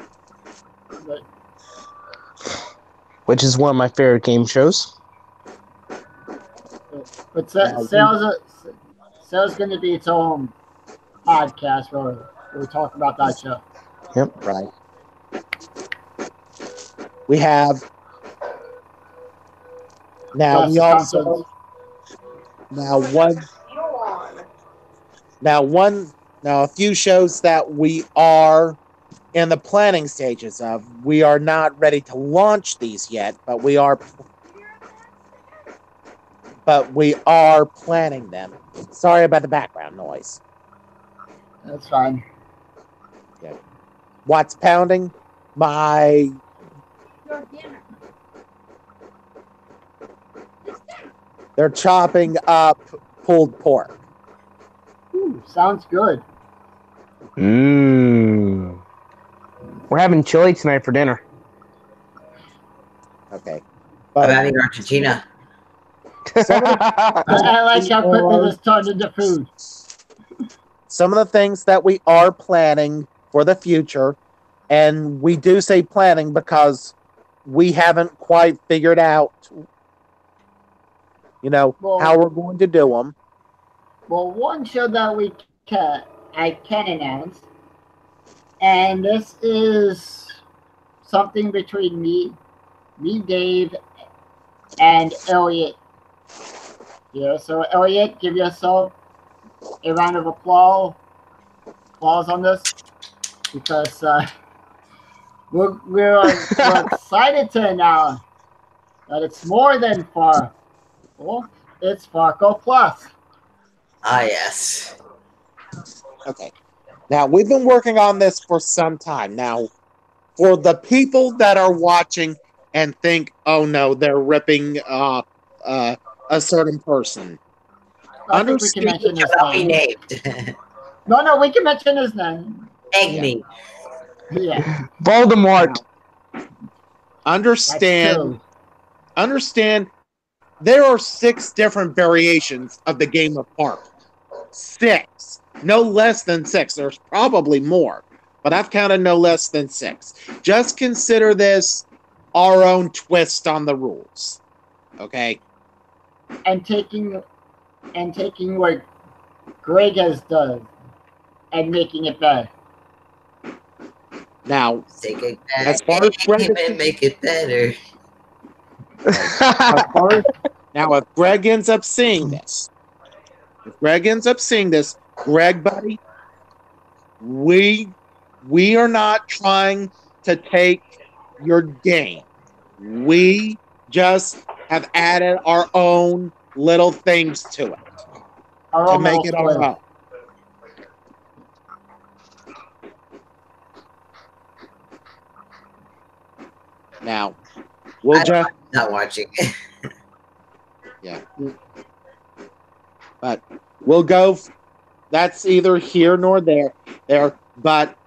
S4: which is one of my favorite game shows.
S1: But Sale's going to be its own podcast where we talk about that show.
S4: Yep.
S2: Right. We have now. We also a few shows that we are in the planning stages of. We are not ready to launch these yet, but we are planning them. Sorry about the background noise.
S1: That's fine.
S2: Yeah. What's pounding? My they're chopping up pulled pork.
S1: Ooh, sounds good.
S4: We're having chili tonight for dinner.
S2: Okay.
S3: I'm having Argentina.
S1: I like how quickly this turned into food.
S2: Some of the things that we are planning for the future, and we do say planning because we haven't quite figured out, how we're going to do them.
S1: Well, one show that I can announce, and this is something between me, Dave, and Elliot. Yeah, so Elliot, give yourself a round of applause on this. because we're excited to announce that it's more than Farkle. It's Farkle Plus.
S3: Ah, yes.
S2: Okay. Now, we've been working on this for some time. Now, for the people that are watching and think, oh no, they're ripping off a certain person.
S1: I think we can mention his
S3: Shall not be
S1: name.
S3: named.
S1: No, we can mention his name.
S3: Egg me.
S1: Yeah,
S4: Voldemort.
S1: that's
S2: Understand,
S1: true.
S2: there are 6 different variations of the game of Farkle. 6. No less than 6. There's probably more, but I've counted no less than 6. Just consider this our own twist on the rules. Okay?
S1: And taking what Greg has done and making it better.
S2: Now,
S3: Take it
S2: as
S3: back
S2: far as Greg
S3: and make it better.
S2: now, if Greg ends up seeing this, Greg, buddy, we are not trying to take your game. We just have added our own little things to it to make it our own. Now, we'll just
S3: not watching.
S2: Yeah. But we'll go. That's either here nor there. But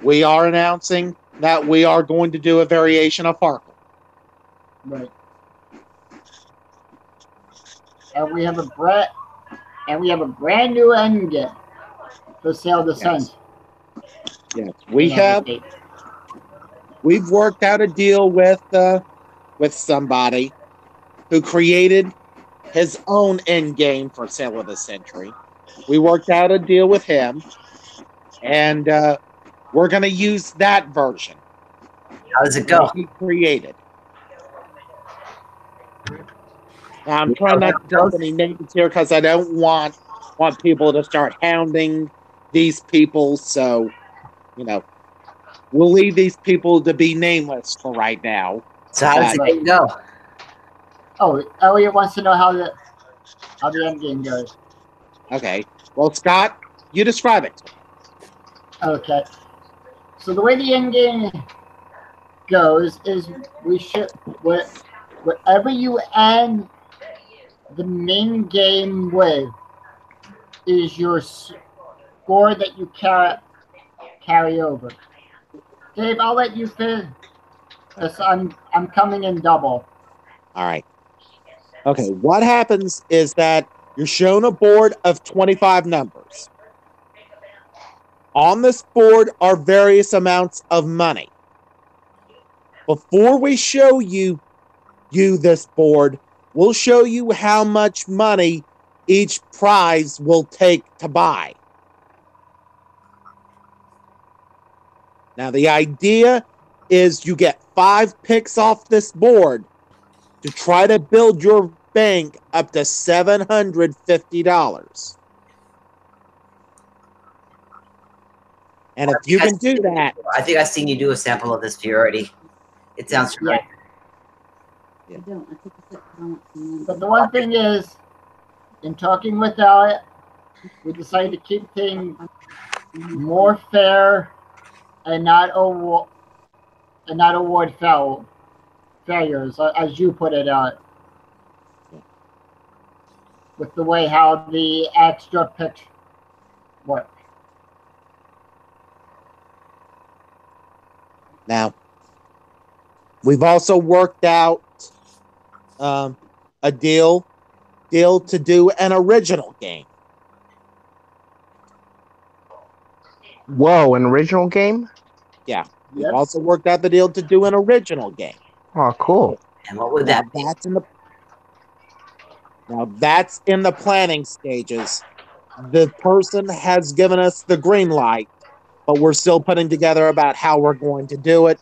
S2: we are announcing that we are going to do a variation of Farkle.
S1: Right. And we have a brand new engine for Sail the Sun.
S2: Yes, we've worked out a deal with somebody who created his own end game for Sail of the Century. We worked out a deal with him, and we're going to use that version.
S3: How does it go?
S2: He created. Now, I'm trying not to dump any names here because I don't want people to start hounding these people. So, we'll leave these people to be nameless for right now.
S3: So how does the game go?
S1: Oh, Elliot wants to know how the end game goes.
S2: Okay. Well, Scott, you describe it.
S1: Okay. So the way the end game goes is whatever you end the main game with is your score that you carry over. Dave, I'll let you finish. I'm coming in double.
S2: All right. Okay. What happens is that you're shown a board of 25 numbers. On this board are various amounts of money. Before we show you this board, we'll show you how much money each prize will take to buy. Now, the idea is you get 5 picks off this board to try to build your bank up to $750. And if you can do that...
S3: I think I've seen you do a sample of this for you already. It sounds familiar.
S1: Yeah. But the one thing is, in talking with Elliot, we decided to keep things more fair and not award failures, as you put it out. With the way how the extra picks work.
S2: Now, we've also worked out a deal to do an original game.
S4: Whoa, an original game?
S2: Yeah. We've also worked out the deal to do an original game.
S4: Oh, cool.
S3: And what would that be?
S2: That's in the planning stages. The person has given us the green light, but we're still putting together about how we're going to do it.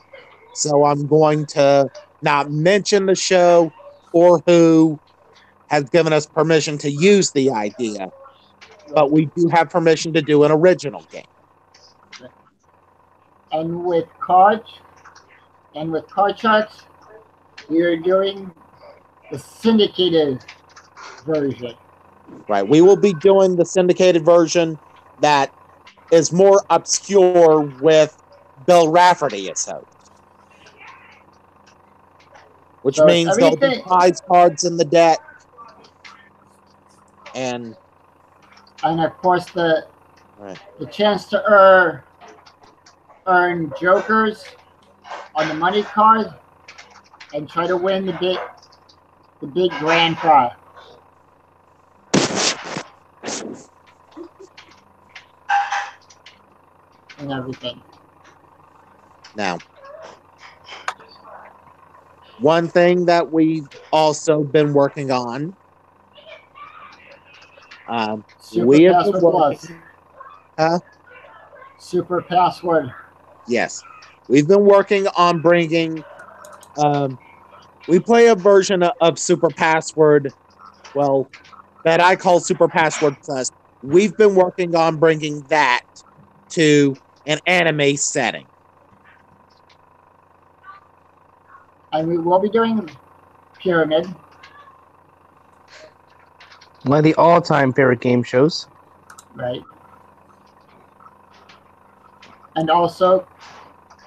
S2: So I'm going to not mention the show or who has given us permission to use the idea, but we do have permission to do an original game.
S1: And with cards, and with card charts, we are doing the syndicated version.
S2: Right. We will be doing the syndicated version that is more obscure with Bill Rafferty as host. Which
S1: So
S2: means there'll be
S1: everything,
S2: prize cards in the deck. And
S1: of course
S2: right.
S1: the chance to earn jokers on the money card and try to win the big grand prize. And everything.
S2: Now, one thing that we've also been working on,
S1: Super
S2: we have been
S1: Password
S2: working.
S1: Plus. Super Password.
S2: Yes, we've been working on bringing. We play a version of Super Password, well, that I call Super Password Plus. We've been working on bringing that to an anime setting.
S1: And we will be doing Pyramid.
S4: One of the all-time favorite game shows.
S1: Right. And also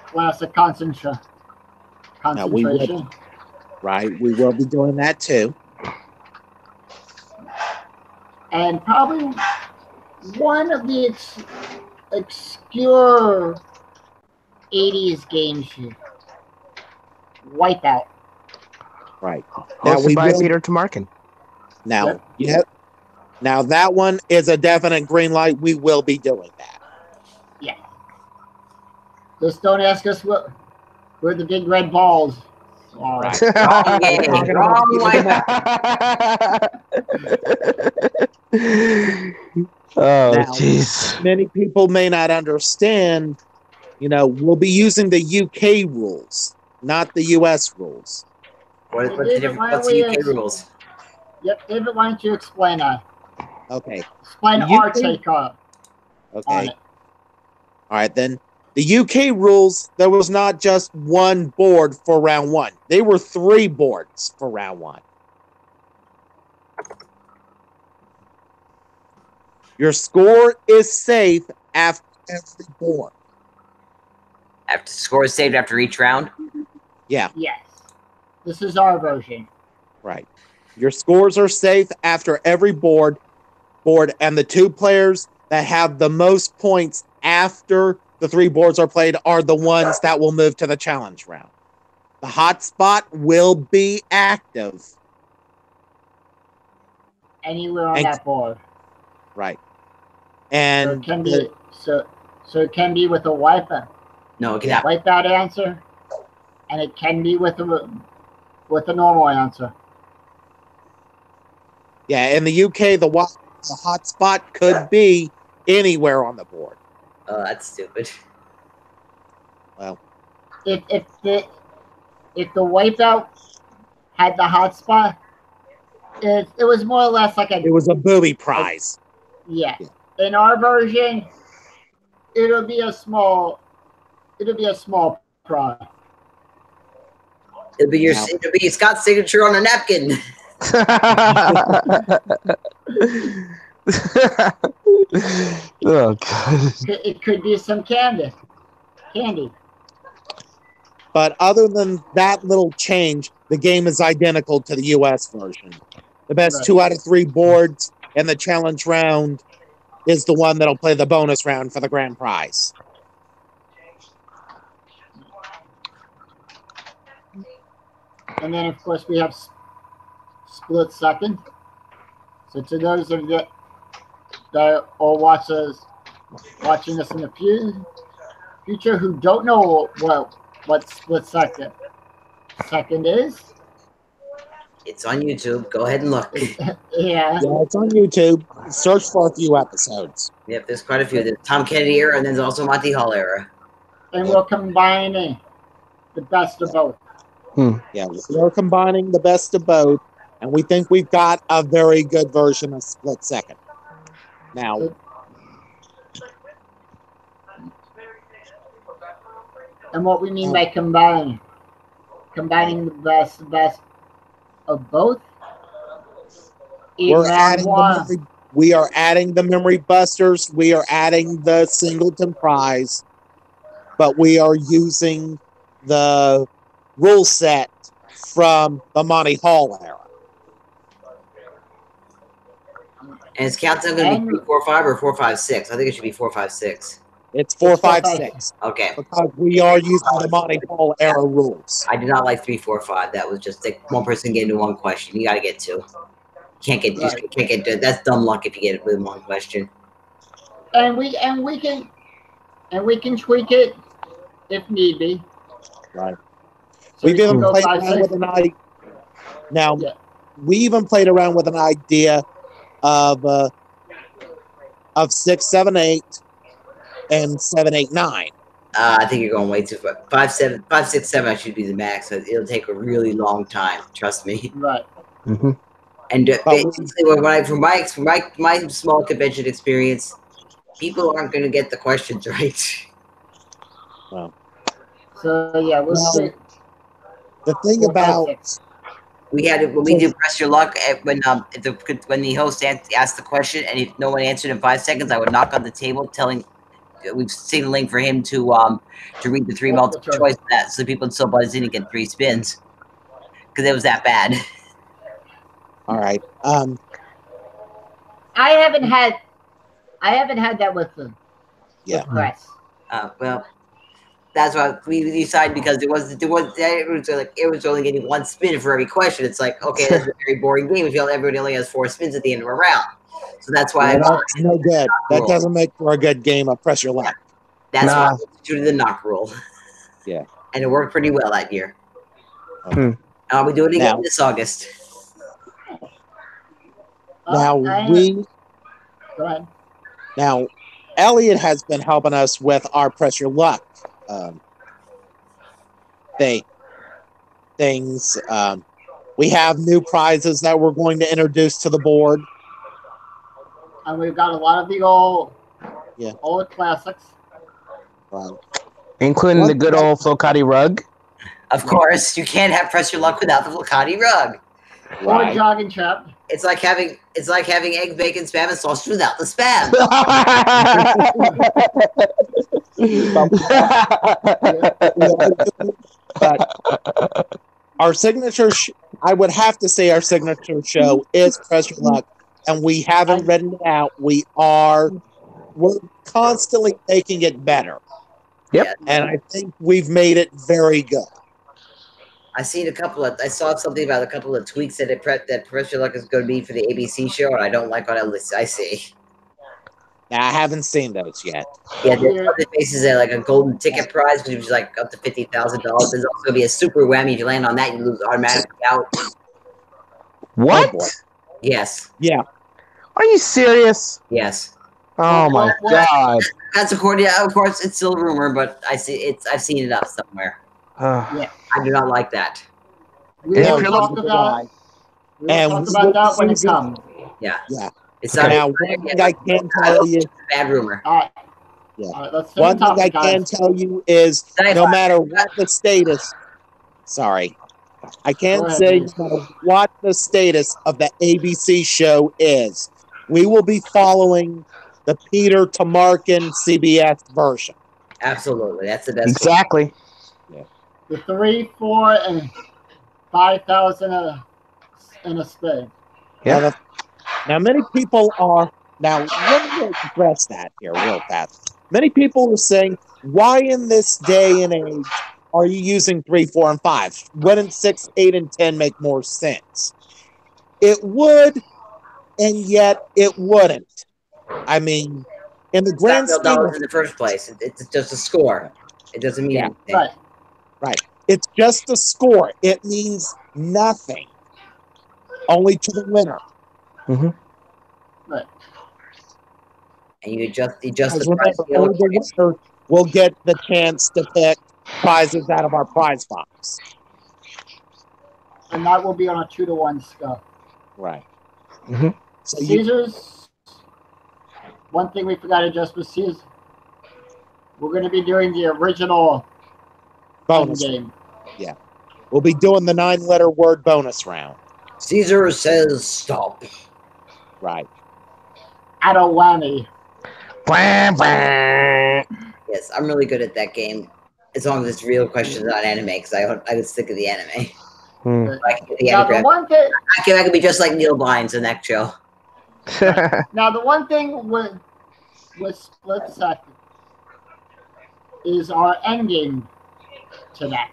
S1: Classic Concentration.
S2: Right, we will be doing that too.
S1: And probably one of the obscure 80s games, Wipeout.
S2: Right.
S4: Hosted by Peter Tomarken.
S2: Now, now that one is a definite green light. We will be doing that.
S1: Yeah. Just don't ask us where the big red balls are.
S2: Right.
S3: Wrong game. Wrong
S4: Oh,
S2: Now,
S4: jeez.
S2: many people may not understand, we'll be using the UK rules, not the US rules.
S3: What's the UK rules?
S1: Yep, David, why don't you explain that?
S2: Okay.
S1: Explain our take on
S2: Okay.
S1: it.
S2: All right, then. The UK rules, there was not just one board for round one. They were 3 boards for round one. Your score is safe after every board.
S3: After score is saved after each round?
S2: Yeah.
S1: Yes. This is our version.
S2: Right. Your scores are safe after every board, and the 2 players that have the most points after the 3 boards are played are the ones that will move to the challenge round. The hotspot will be active
S1: anywhere on that board.
S2: Right. And
S1: so it can be so it can be with a wipeout.
S3: No, it can
S1: wipeout answer, and it can be with a normal answer.
S2: Yeah, in the UK, the hotspot could be anywhere on the board.
S3: Oh, that's stupid.
S2: Well,
S1: if the wipeout had the hotspot, it was more or less like
S2: it was a booby prize.
S1: Yeah. In our version, it'll be a small prize.
S3: It'll be Scott's signature on a napkin.
S4: Oh, God.
S1: It could be some candy.
S2: But other than that little change, the game is identical to the US version. The best 2 out of 3 boards in the challenge round is the one that'll play the bonus round for the grand prize.
S1: And then, of course, we have split second. So to those of you that are watching us in the future who don't know what split second is,
S3: it's on YouTube. Go ahead and look.
S1: Yeah,
S2: it's on YouTube. Search for a few episodes.
S3: Yep, there's quite a few. There's Tom Kennedy era, and then there's also Monty Hall era.
S1: And we're combining the best of both.
S2: Yeah, we're combining the best of both, and we think we've got a very good version of Split Second. Now,
S1: And what we mean by combining the best of both.
S2: We're
S1: Round
S2: adding
S1: one.
S2: we are adding the memory busters. We are adding the singleton prize, but we are using the rule set from the Monty Hall era.
S3: And is countdown going to be 3, 4, 5 or 4, 5, 6? I think it should be 4, 5, 6.
S2: It's 4,
S1: It's 4,
S2: 5,
S1: 5,
S2: 6
S3: Okay.
S2: because we are using the Monty Hall era rules.
S3: I did not like 3, 4, 5. That was just like one person getting to one question. You got to get two. Can't get just
S1: Right.
S3: can't get that's dumb luck if you get it with one question.
S1: And we can tweak it if need be.
S2: Right.
S1: So
S2: We've
S1: we can
S2: even
S1: go
S2: played
S1: 5,
S2: around
S1: 6.
S2: with an idea. Now,
S1: Yeah.
S2: we even played around with an idea of 6, 7, 8, and 7, 8, 9.
S3: I think you're going way too far. 5, 7, 5, 6, 7 should be the max. It'll take a really long time. Trust me.
S1: Right.
S4: Mm-hmm.
S3: And
S2: But
S3: basically, from my small convention experience, people aren't going to get the questions right.
S2: Well,
S1: So yeah, we'll
S2: Well,
S1: see.
S2: the thing
S1: 4, 5,
S2: about
S1: 6.
S3: We had it when we do press your luck when the host asked the question and if no one answered in 5 seconds, I would knock on the table telling we've signaling for him to read the 3 multiple choice that so people would still buzz in and get 3 spins because it was that bad.
S2: all right.
S1: I haven't had that with the
S2: Yeah.
S1: press.
S3: Well, that's why we decided because it was only getting 1 spin for every question. It's like, okay, that's a very boring game if everybody only has 4 spins at the end of a round. So that's why
S2: That's no good. That
S3: rule.
S2: doesn't make for a good game of press your luck.
S3: That's
S4: Nah.
S3: why I instituted the knock rule.
S2: Yeah.
S3: And it worked pretty well that year.
S2: Okay.
S3: I'll be doing it again
S2: Now-
S3: this August.
S2: Now
S1: Go ahead.
S2: Now, Elliot has been helping us with our press your luck things. We have new prizes that we're going to introduce to the board.
S1: And we've got a lot of the old classics.
S4: Including the good old Flocati rug.
S3: Of course, you can't have press your luck without the Flocati rug.
S1: Or jogging trap.
S3: It's like having egg, bacon, spam, and sausage without the spam.
S2: But our signature, I would have to say, our signature show is press your luck, and we haven't written it out. We're constantly making it better.
S4: Yep.
S2: And I think we've made it very good.
S3: I saw something about a couple of tweaks that press your luck is going to be for the ABC show, and I don't like what I see.
S2: Now, I haven't seen those yet.
S3: Yeah, there's other faces that like a golden ticket prize, which is like up to $50,000. There's also going to be a super whammy. If you land on that, you lose automatically out.
S4: What?
S2: Oh, boy.
S3: Yes.
S2: Yeah.
S4: Are you serious?
S3: Yes.
S4: Oh my god.
S3: That's according. Of course, it's still a rumor, but I've seen it up somewhere.
S1: Yeah.
S3: I do not like that.
S1: We'll
S4: Yeah,
S1: talk about
S2: And
S1: that when it comes.
S3: Yeah.
S2: Yeah.
S3: It's not.
S2: Now, one thing I can tell you.
S3: Bad rumor.
S1: All right.
S2: Yeah.
S1: All right, let's
S2: One thing I
S1: topic,
S2: can
S1: guys.
S2: tell you is no matter what the status, sorry, I
S1: Go
S2: can't
S1: ahead,
S2: say
S1: please.
S2: no matter what the status of the ABC show is, we will be following the Peter Tamarkin CBS version.
S3: Absolutely, that's the best.
S4: Exactly.
S1: The 3, 4, and 5,000 in a spin.
S4: Yeah.
S2: Now, many people are. Now, let me address that here real fast. Many people are saying, why in this day and age are you using 3, 4, and 5? Wouldn't 6, 8, and 10 make more sense? It would, and yet it wouldn't. I mean, in the grand
S3: It's not
S2: scheme
S3: real
S2: of
S3: dollars in the first place. It's just a score. It doesn't mean anything.
S1: Right.
S2: it's just a score. It means nothing. Only to the winner.
S1: Right.
S3: And you adjust the
S2: Because
S3: price
S2: remember,
S3: scale.
S2: only the winner will get the chance to pick prizes out of our prize box.
S1: And that will be on a 2-to-1 scale.
S2: Right.
S4: Mhm.
S2: So you,
S1: Caesars. One thing we forgot to adjust was Caesars. We're going to be doing the original
S2: Bonus.
S1: game.
S2: We'll be doing the 9-letter word bonus round.
S3: Caesar says stop.
S2: Right.
S1: Adawani.
S4: Blah, blah.
S3: Yes, I'm really good at that game. As long as it's real questions on anime, because I could stick to the anime.
S4: Hmm.
S3: I can get the
S1: Now the
S3: anagram.
S1: one thing.
S3: I could be just like Neil Bynes in that show.
S1: Now the one thing with Split Second is our endgame to that.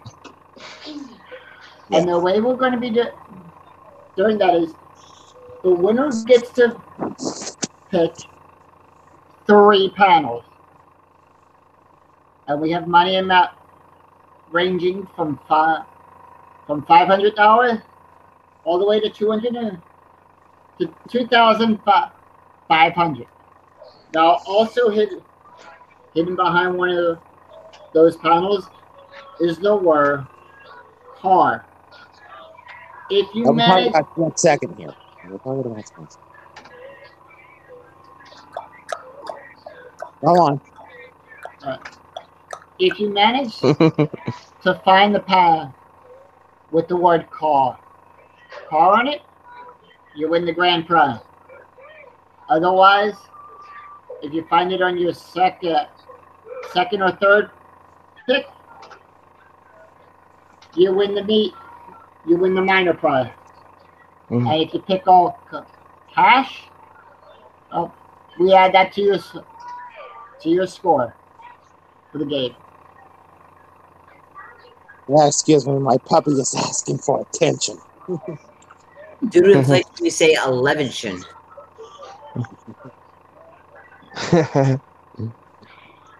S1: And the way we're going to be doing that is the winner gets to pick 3 panels. And we have money amount ranging from $500 all the way to $2,500. Now, also hidden behind one of those panels is the word car. If you
S2: We're talking
S1: manage,
S2: about 1 second here. We're talking about 1 second. Go on.
S1: if you manage to find the pan with the word car on it, you win the grand prize. Otherwise, if you find it on your second or third pick, you win the minor prize.
S4: Mhm.
S1: And if you pick all cash, we add that to your score for the game.
S2: Yeah, excuse me, my puppy is asking for attention.
S3: Due to inflation, we say 11.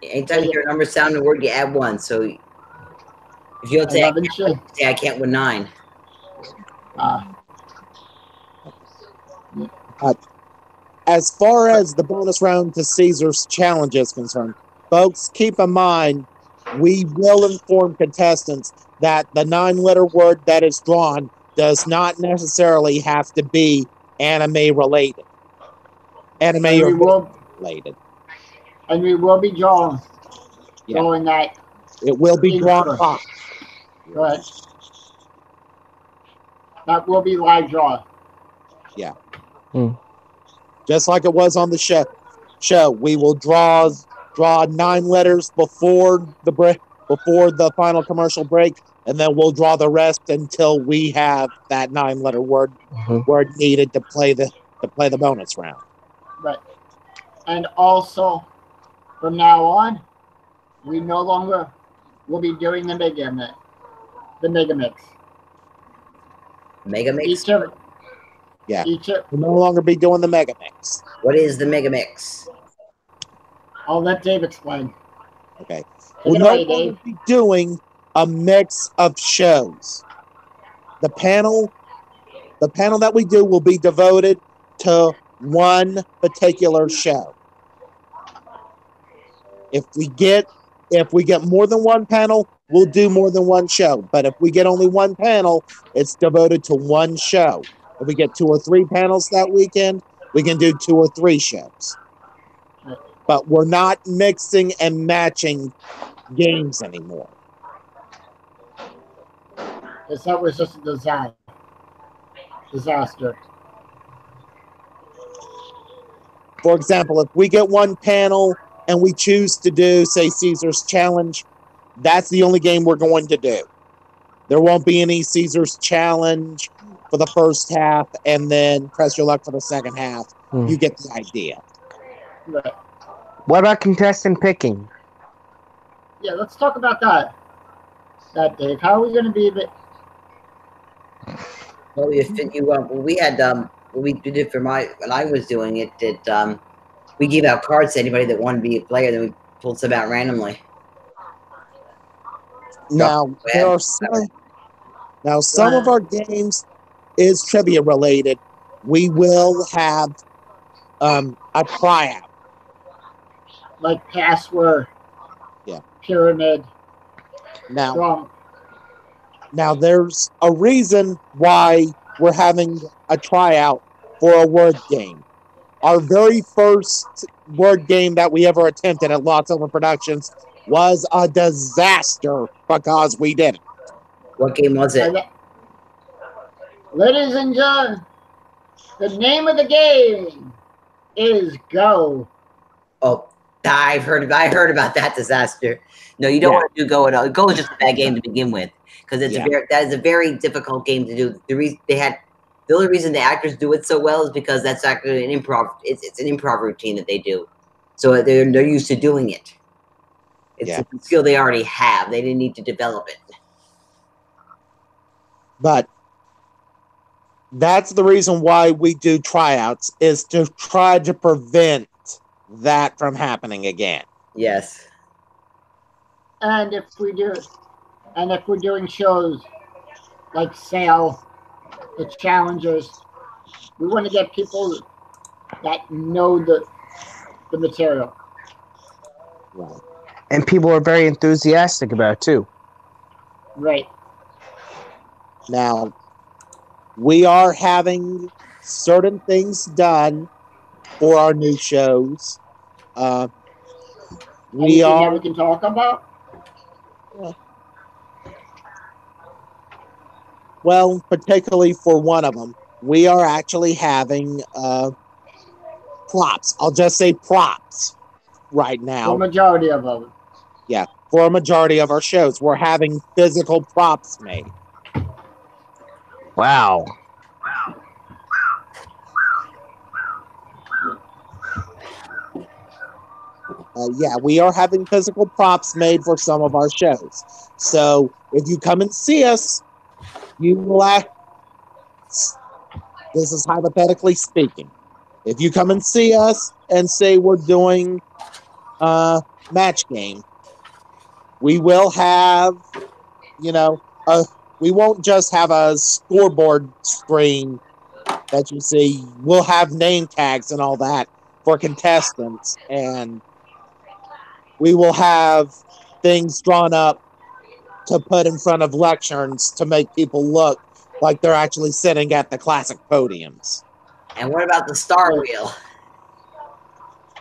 S3: Anytime you hear a number sound in a word, you add 1. So if you don't say
S1: 11 shit.
S3: I can't win 9.
S2: As far as the bonus round to Caesar's challenge is concerned, folks, keep in mind, we will inform contestants that the 9-letter word that is drawn does not necessarily have to be anime related. Anime
S1: And
S2: or
S1: we will
S2: related.
S1: be drawing that.
S2: It will be drawn
S1: Intro.
S2: live.
S1: Right. That will be live draw.
S2: Just like it was on the show. We will draw 9 letters before the break, before the final commercial break, and then we'll draw the rest until we have that 9-letter word needed to play the bonus round.
S1: Right. And also, from now on, we no longer will be doing the Mega Mix.
S3: Mega Mix?
S2: We'll no longer be doing the Mega Mix.
S3: What is the Mega Mix?
S1: I'll let Dave explain.
S2: Okay.
S1: Take
S2: We'll
S1: it
S2: no
S1: away,
S2: longer
S1: Dave.
S2: be doing a mix of shows. The panel that we do will be devoted to one particular show. If we get more than one panel, we'll do more than one show. But if we get only one panel, it's devoted to one show. If we get 2 or 3 panels that weekend, we can do 2 or 3 shows. But we're not mixing and matching games anymore.
S1: Because that was just a disaster.
S2: For example, if we get one panel and we choose to do, say, Caesar's Challenge, that's the only game we're going to do. There won't be any Caesar's Challenge for the first half and then press your luck for the second half. You get the idea.
S1: Right.
S4: What about contestant picking?
S1: Yeah, let's talk about that. Dave. How are we going to be a bit?
S3: Well, we had what we did for when I was doing it. We gave out cards to anybody that wanted to be a player. Then we pulled some out randomly.
S2: Now there are some of our games is trivia related. We will have a tryout.
S1: Like Password.
S2: Yeah.
S1: Pyramid.
S2: Now there's a reason why we're having a tryout for a word game. Our very first word game that we ever attempted at Lots Over Productions was a disaster because we did it.
S3: What game was it?
S1: Ladies and gentlemen, the name of the game is Go.
S3: Oh, I heard about that disaster. No, you don't want to do Go at all. Go is just a bad game to begin with because that is a very difficult game to do. The only reason the actors do it so well is because that's actually an improv. It's an improv routine that they do, so they're used to doing it. It's a skill they already have. They didn't need to develop it.
S2: But that's the reason why we do tryouts, is to try to prevent that from happening again.
S3: Yes.
S1: And if we're doing shows like Sale, the Challengers, we want to get people that know the material.
S2: Right.
S4: And people are very enthusiastic about it too.
S1: Right.
S2: Now, we are having certain things done for our new shows. We
S1: Anything that
S2: are.
S1: we can talk about?
S2: Well, particularly for one of them, we are actually having props. I'll just say props right now.
S1: The majority of them.
S2: Yeah, for a majority of our shows, we're having physical props made.
S4: Wow.
S2: Yeah, we are having physical props made for some of our shows. So if you come and see us, you will this is hypothetically speaking. If you come and see us and say we're doing match game, we will have, we won't just have a scoreboard screen that you see. We'll have name tags and all that for contestants, and we will have things drawn up to put in front of lecterns to make people look like they're actually sitting at the classic podiums.
S3: And what about the Star Wheel?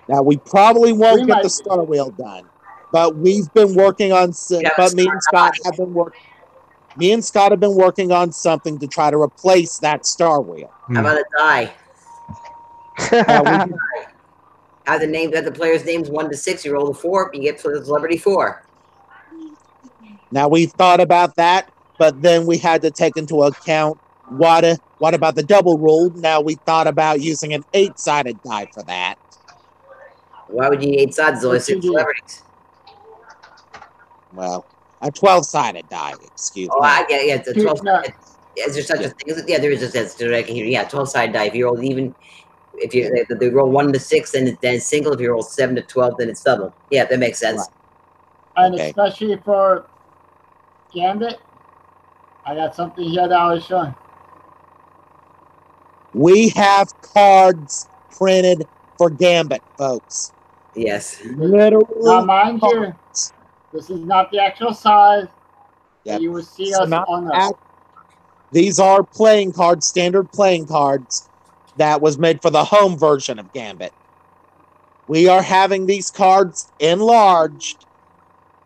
S2: Now, we probably won't get the Star Wheel done, but we've been working on. But me and Scott have been working on something to try to replace that Star Wheel.
S3: How about a die? Have the players' names 1 to 6. You roll the 4, you get celebrity 4.
S2: Now, we've thought about that, but then we had to take into account what about the double rule. Now, we thought about using an 8-sided die for that.
S3: Why would you need 8 sides? There's only 6 celebrities.
S2: Well, a 12-sided die, excuse me.
S3: Oh, I get it. Yeah, it's a 12-sided. Is there such a thing? Yeah, there is a sense to it. I can hear. Yeah, 12-sided die. If you roll even, if they roll 1 to 6, then it's single. If you roll 7 to 12, then it's double. Yeah, that makes sense.
S1: Right. And especially for Gambit, I got something here that I was showing.
S2: We have cards printed for Gambit, folks.
S3: Yes.
S2: Literally.
S1: Now, mind you, this is not the actual size that you will see us on the.
S2: These are playing cards, standard playing cards that was made for the home version of Gambit. We are having these cards enlarged,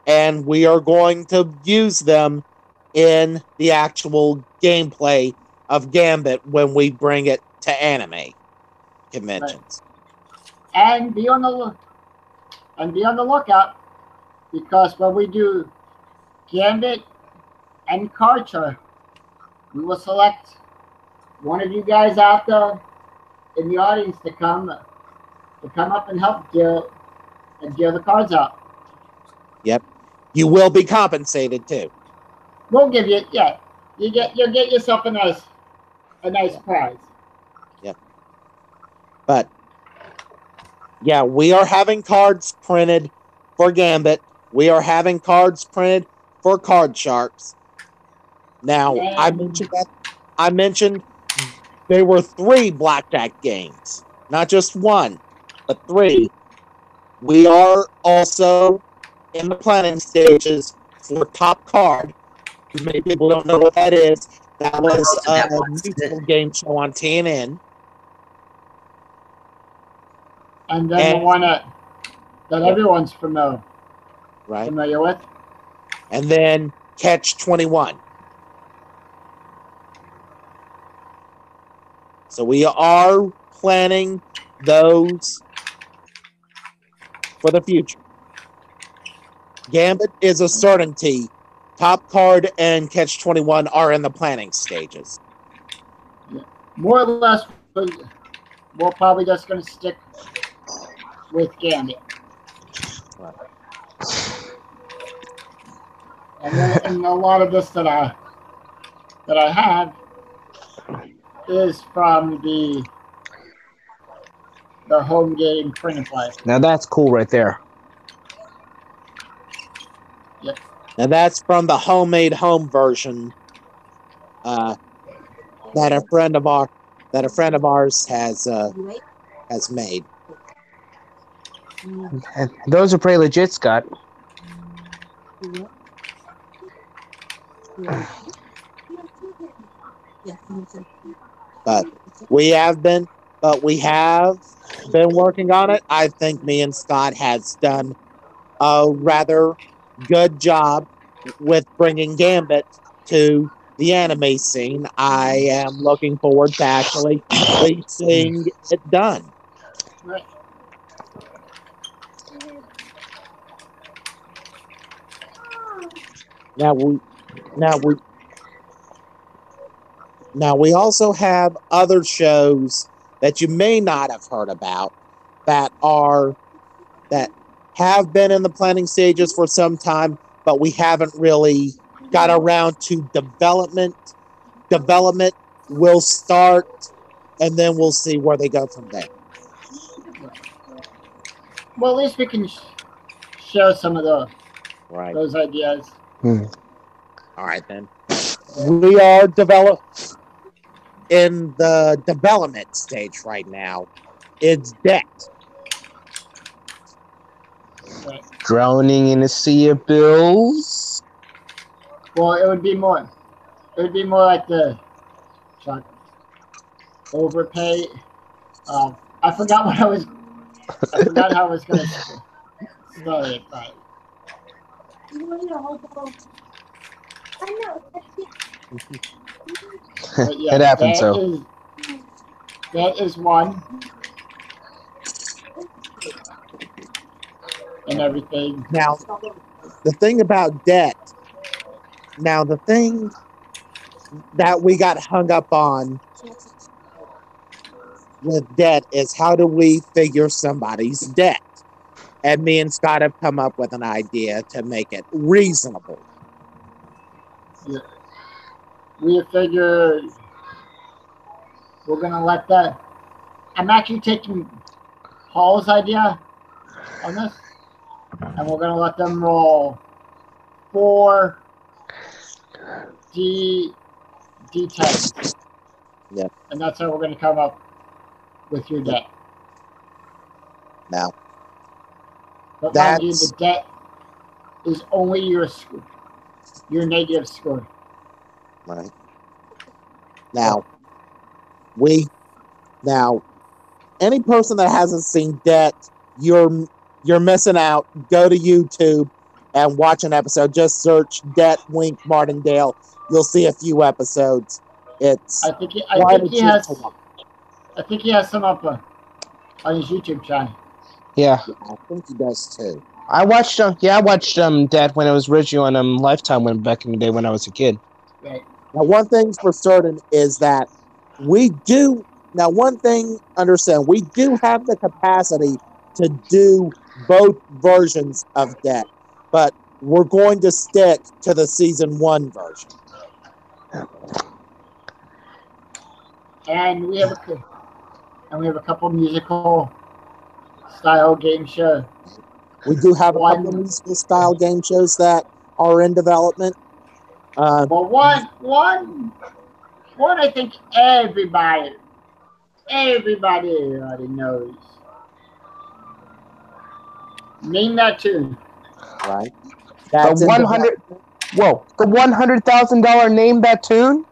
S2: and we are going to use them in the actual gameplay of Gambit when we bring it to anime conventions.
S1: Right. And be on the lookout, because when we do Gambit and Card Shark, we will select one of you guys out there in the audience to come up and help deal the cards out.
S2: Yep. You will be compensated too.
S1: We'll give you, you'll get yourself a nice prize.
S2: Yep. But yeah, we are having cards printed for Gambit. We are having cards printed for Card Sharks. Now, I mentioned there were 3 blackjack games, not just 1, but 3. We are also in the planning stages for Top Card. Many people don't know what that is. That was a musical game show on TNN.
S1: And then the one that everyone's familiar.
S2: right?
S1: familiar with.
S2: And then Catch 21. So we are planning those for the future. Gambit is a certainty. Top Card and Catch 21 are in the planning stages.
S1: More or less, we're probably just going to stick with Gambit.
S2: Right.
S1: And a lot of this that I have is from the home game print and play.
S4: Now that's cool right there.
S2: Now that's from the homemade home version that a friend of ours has made.
S4: And those are pretty legit, Scott.
S2: But we have been working on it. I think me and Scott has done a rather good job with bringing Gambit to the anime scene. I am looking forward to actually seeing it done.
S1: Right.
S2: Now we also have other shows that you may not have heard about that have been in the planning stages for some time, but we haven't really got around to development. Development will start, and then we'll see where they go from there.
S1: Well, at least we can show some of
S2: Right.
S1: those ideas.
S2: All right, then. We are in the development stage right now. It's Debt.
S1: Right.
S4: Drowning in a sea of bills.
S1: Well, it would be more like the overpay. I forgot how I was going to say it, but yeah,
S4: It happens, so.
S1: That is one. And everything.
S2: Now, the thing about Debt, the thing that we got hung up on with Debt is how do we figure somebody's debt? And me and Scott have come up with an idea to make it reasonable.
S1: Yeah. We figure we're going to let that. I'm actually taking Paul's idea on this, and we're going to let them roll 4 D10s.
S2: Yep.
S1: And that's how we're going to come up with your debt.
S2: Now,
S1: But mind you, the debt is only your negative score.
S2: Right. Now, any person that hasn't seen Debt, you're missing out. Go to YouTube and watch an episode. Just search Debt Wink Martindale. You'll see a few episodes. I think he
S1: has some up on his YouTube channel.
S4: Yeah.
S2: I think he does too.
S4: I watched Debt when it was originally on Lifetime back in the day when I was a kid.
S1: Right.
S2: Now, one thing's for certain is that we do have the capacity to do both versions of Debt, but we're going to stick to the season 1 version.
S1: And we have a couple musical style game shows.
S2: We do have a couple of musical style game shows that are in development.
S1: Well, one I think everybody already knows. Name that tune.
S2: Right.
S4: The $100,000 Name That Tune?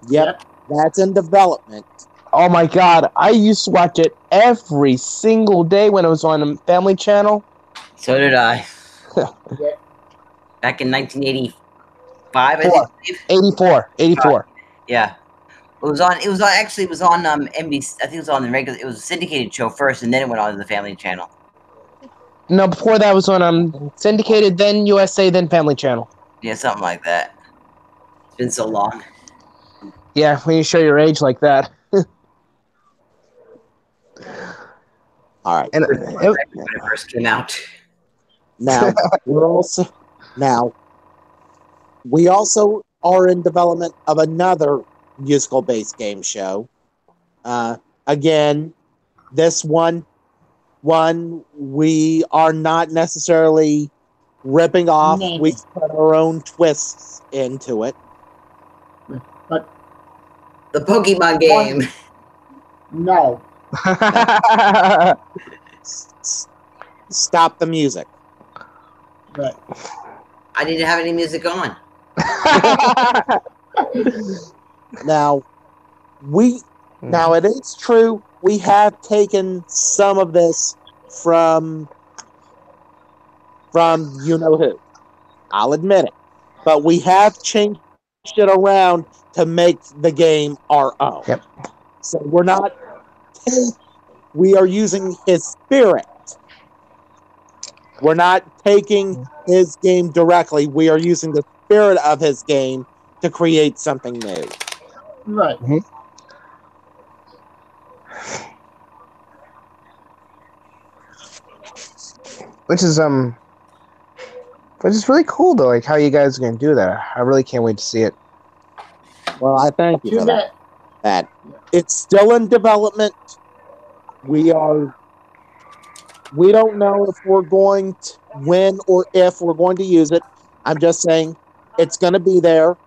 S2: Yep. That's in development.
S4: Oh my god, I used to watch it every single day when it was on the Family Channel.
S3: So did I. Back in 1985, I
S4: Four.
S3: believe.
S4: 84.
S3: Yeah. It was on. Actually, it was on NBC. I think it was on the regular. It was a syndicated show first, and then it went on to the Family Channel.
S4: No, before that was on syndicated, then USA, then Family Channel.
S3: Yeah, something like that. It's been so long.
S4: Yeah, when you show your age like that.
S2: All right.
S4: And
S3: When it first came out.
S2: Now we also are in development of another musical-based game show. Again, this one we are not necessarily ripping off.
S1: Name
S2: We
S1: it.
S2: put our own twists into it.
S1: But
S3: The Pokemon game.
S1: no,
S2: Stop the music.
S1: but
S3: I didn't have any music on.
S2: Now it is true we have taken some of this from you know who. I'll admit it. But we have changed it around to make the game our own.
S4: Yep.
S2: So we are using his spirit. We're not taking his game directly. We are using the spirit of his game to create something new.
S1: right.
S4: Which is really cool though, like how you guys are gonna do that. I really can't wait to see it.
S2: Well, I thank you
S1: Too
S2: for
S1: bad.
S2: that. It's still in development. We don't know if we're going to, when or if we're going to use it. I'm just saying it's going to be there,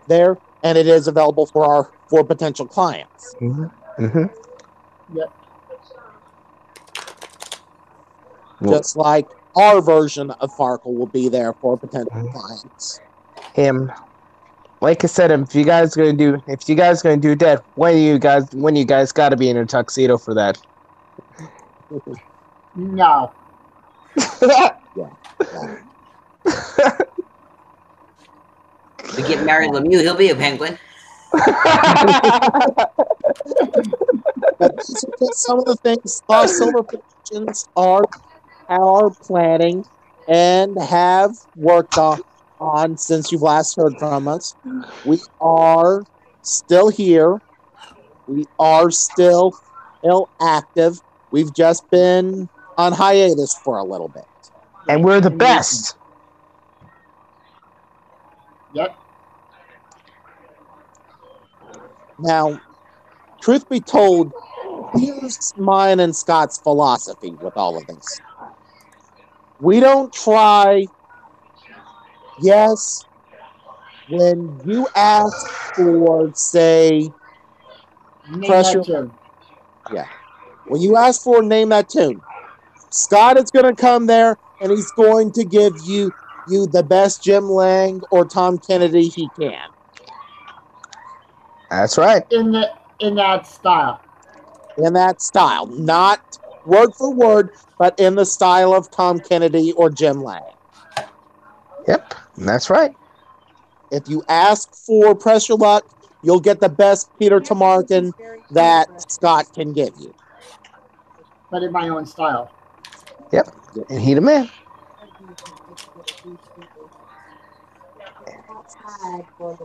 S2: and it is available for potential clients.
S1: Yep.
S2: Just like our version of Farkle will be there for potential clients.
S4: Him. Like I said, if you guys gonna do that, when you guys gotta be in a tuxedo for that.
S1: No.
S3: We get Mary Lemieux, he'll be a penguin.
S2: But these are just some of the things Lost Silver Productions are planning and have worked on since you've last heard from us. We are still here. We are still active. We've just been on hiatus for a little bit.
S4: And we're the best.
S1: Yep.
S2: Now, truth be told, here's mine and Scott's philosophy with all of this. We don't try. Yes, when you ask for, say,
S1: Name
S2: Pressure-
S1: that tune.
S2: when you ask for Name That Tune, Scott is going to come there and he's going to give you the best Jim Lang or Tom Kennedy he can.
S4: That's right.
S1: In that style.
S2: In that style. Not word for word, but in the style of Tom Kennedy or Jim Lang.
S4: Yep, that's right.
S2: If you ask for Press Your Luck, you'll get the best Peter Tomarken that Scott can give you.
S1: But in my own style.
S4: Yep, and he the man.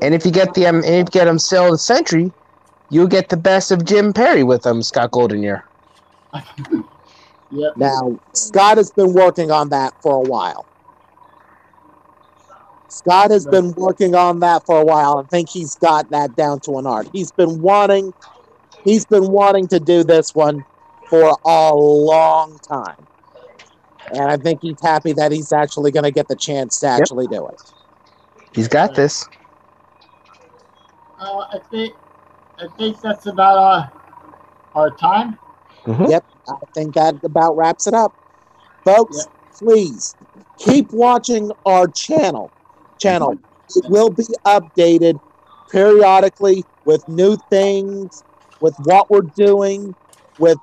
S4: And if you get him Sale of the Century, you'll get the best of Jim Perry with Scott Goldenyear.
S1: Yep.
S2: Now, Scott has been working on that for a while. Scott has been working on that for a while. I think he's got that down to an art. He's been wanting to do this one for a long time. And I think he's happy that he's actually going to get the chance to actually do it.
S4: He's got this.
S1: I think that's about our time.
S4: Mm-hmm.
S2: Yep, I think that about wraps it up. Folks, please keep watching our channel. It will be updated periodically with new things, with what we're doing, with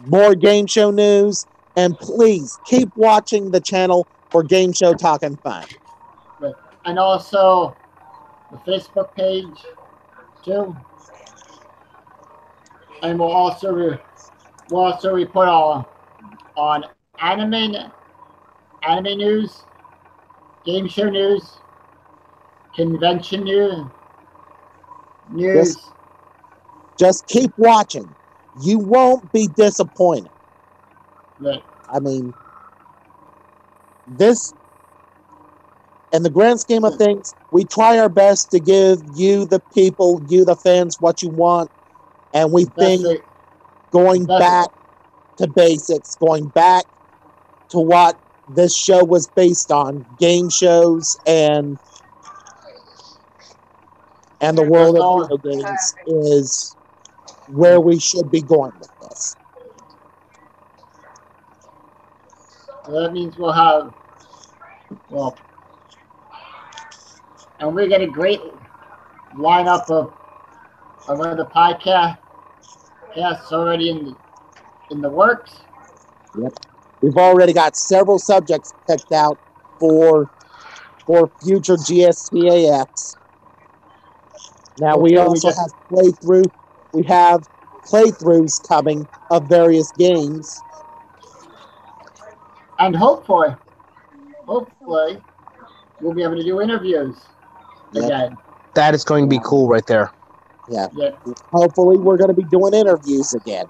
S2: more game show news. And please keep watching the channel for Game Show Talking Fun.
S1: And also the Facebook page too. And we'll also report on anime news, game show news, convention news.
S2: Just keep watching. You won't be disappointed.
S1: Right.
S2: I mean, this, in the grand scheme of things, we try our best to give you, the people, you, the fans, what you want. And we think going back to basics, going back to what this show was based on, game shows and the world of video games, is where we should be going with this.
S1: So that means we'll have, and we get a great lineup of other podcasts already in the works.
S2: Yep. We've already got several subjects picked out for future GSPAX. Now we also have playthroughs coming of various games.
S1: And hopefully we'll be able to do interviews again.
S4: That is going to be cool right there.
S2: Yeah. Hopefully we're going to be doing interviews again.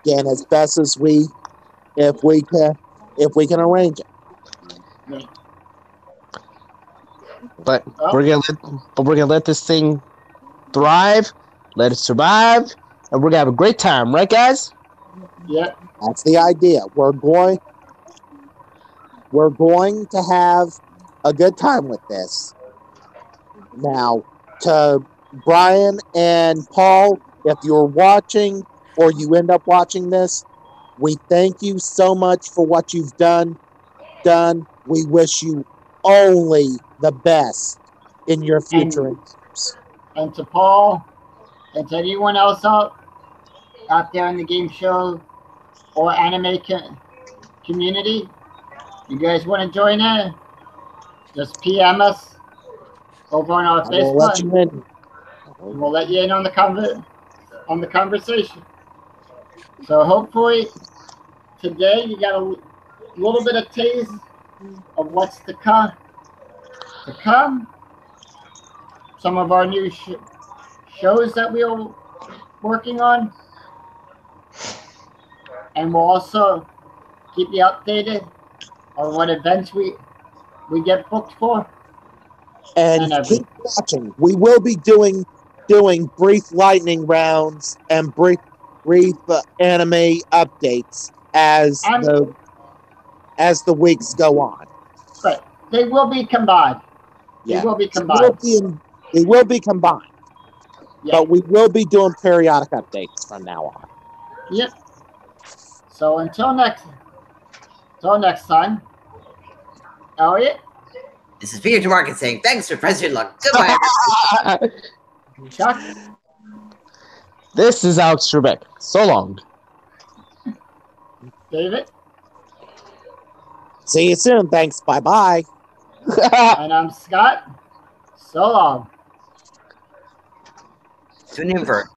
S2: Again, as best as if we can arrange it.
S1: Right.
S4: But we're gonna let this thing thrive, let it survive, and we're gonna have a great time, right, guys?
S1: Yeah.
S2: That's the idea. We're going to have a good time with this. Now, to Brian and Paul, if you're watching or you end up watching this, we thank you so much for what you've done. We wish you only the best in your future endeavors.
S1: And to Paul and to anyone else out there in the game show or anime community, you guys want to join in? Just PM us over on our Facebook. We'll let you in on the conversation. So hopefully today you got a little bit of taste of what's to come. Some of our new shows that we're working on, and we'll also keep you updated on what events we get booked for.
S2: And keep watching. We will be doing brief lightning rounds and brief anime updates as the weeks go on.
S1: But they will be combined.
S2: Yeah.
S1: They will be combined.
S2: They will be combined. Yeah. But we will be doing periodic updates from now on.
S1: Yep. So until next time, Elliot.
S3: This is Peter Market saying thanks for President Luck. Goodbye.
S1: Chuck.
S4: This is Alex Trebek. So long.
S1: David.
S2: See you soon. Thanks. Bye-bye.
S1: And I'm Scott. So long.
S3: Tune in for